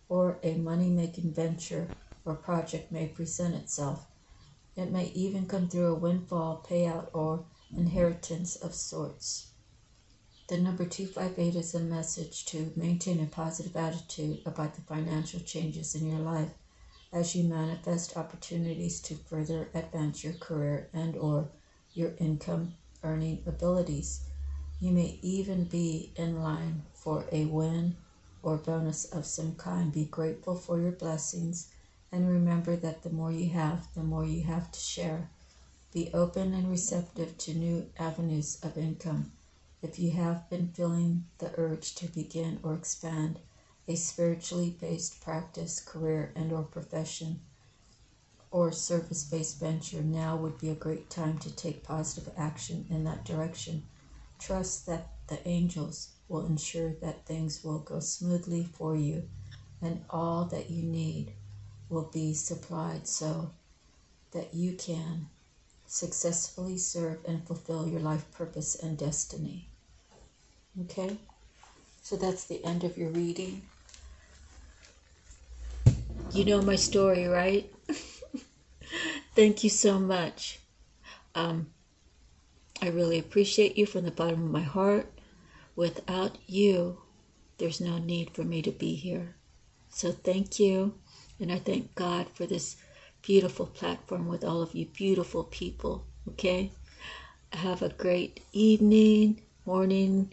or a money-making venture or project may present itself. It may even come through a windfall, payout, or inheritance of sorts. The number 258 is a message to maintain a positive attitude about the financial changes in your life as you manifest opportunities to further advance your career and or your income earning abilities. You may even be in line for a win or bonus of some kind. Be grateful for your blessings and remember that the more you have to share. Be open and receptive to new avenues of income. If you have been feeling the urge to begin or expand a spiritually based practice, career, and or profession, or service-based venture, now would be a great time to take positive action in that direction. Trust that the angels will ensure that things will go smoothly for you and all that you need will be supplied so that you can successfully serve and fulfill your life purpose and destiny. Okay? So that's the end of your reading. You know my story, right? Thank you so much. I really appreciate you from the bottom of my heart. Without you, there's no need for me to be here. So thank you. And I thank God for this beautiful platform with all of you beautiful people. Okay? Have a great evening, morning.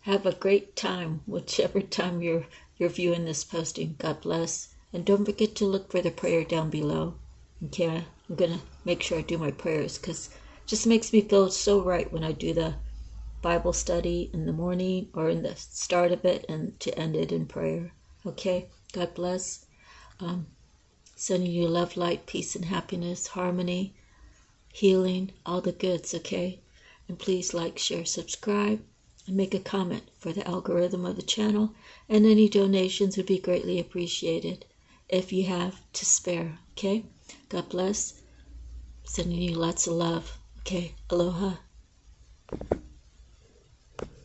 Have a great time, whichever time you're viewing this posting. God bless. And don't forget to look for the prayer down below. Okay? I'm going to make sure I do my prayers because it just makes me feel so right when I do the Bible study in the morning or in the start of it and to end it in prayer. Okay? God bless. Sending you love, light, peace, and happiness, harmony, healing, all the goods, okay? And please like, share, subscribe, and make a comment for the algorithm of the channel. And any donations would be greatly appreciated if you have to spare, okay? God bless. Sending you lots of love, okay? Aloha.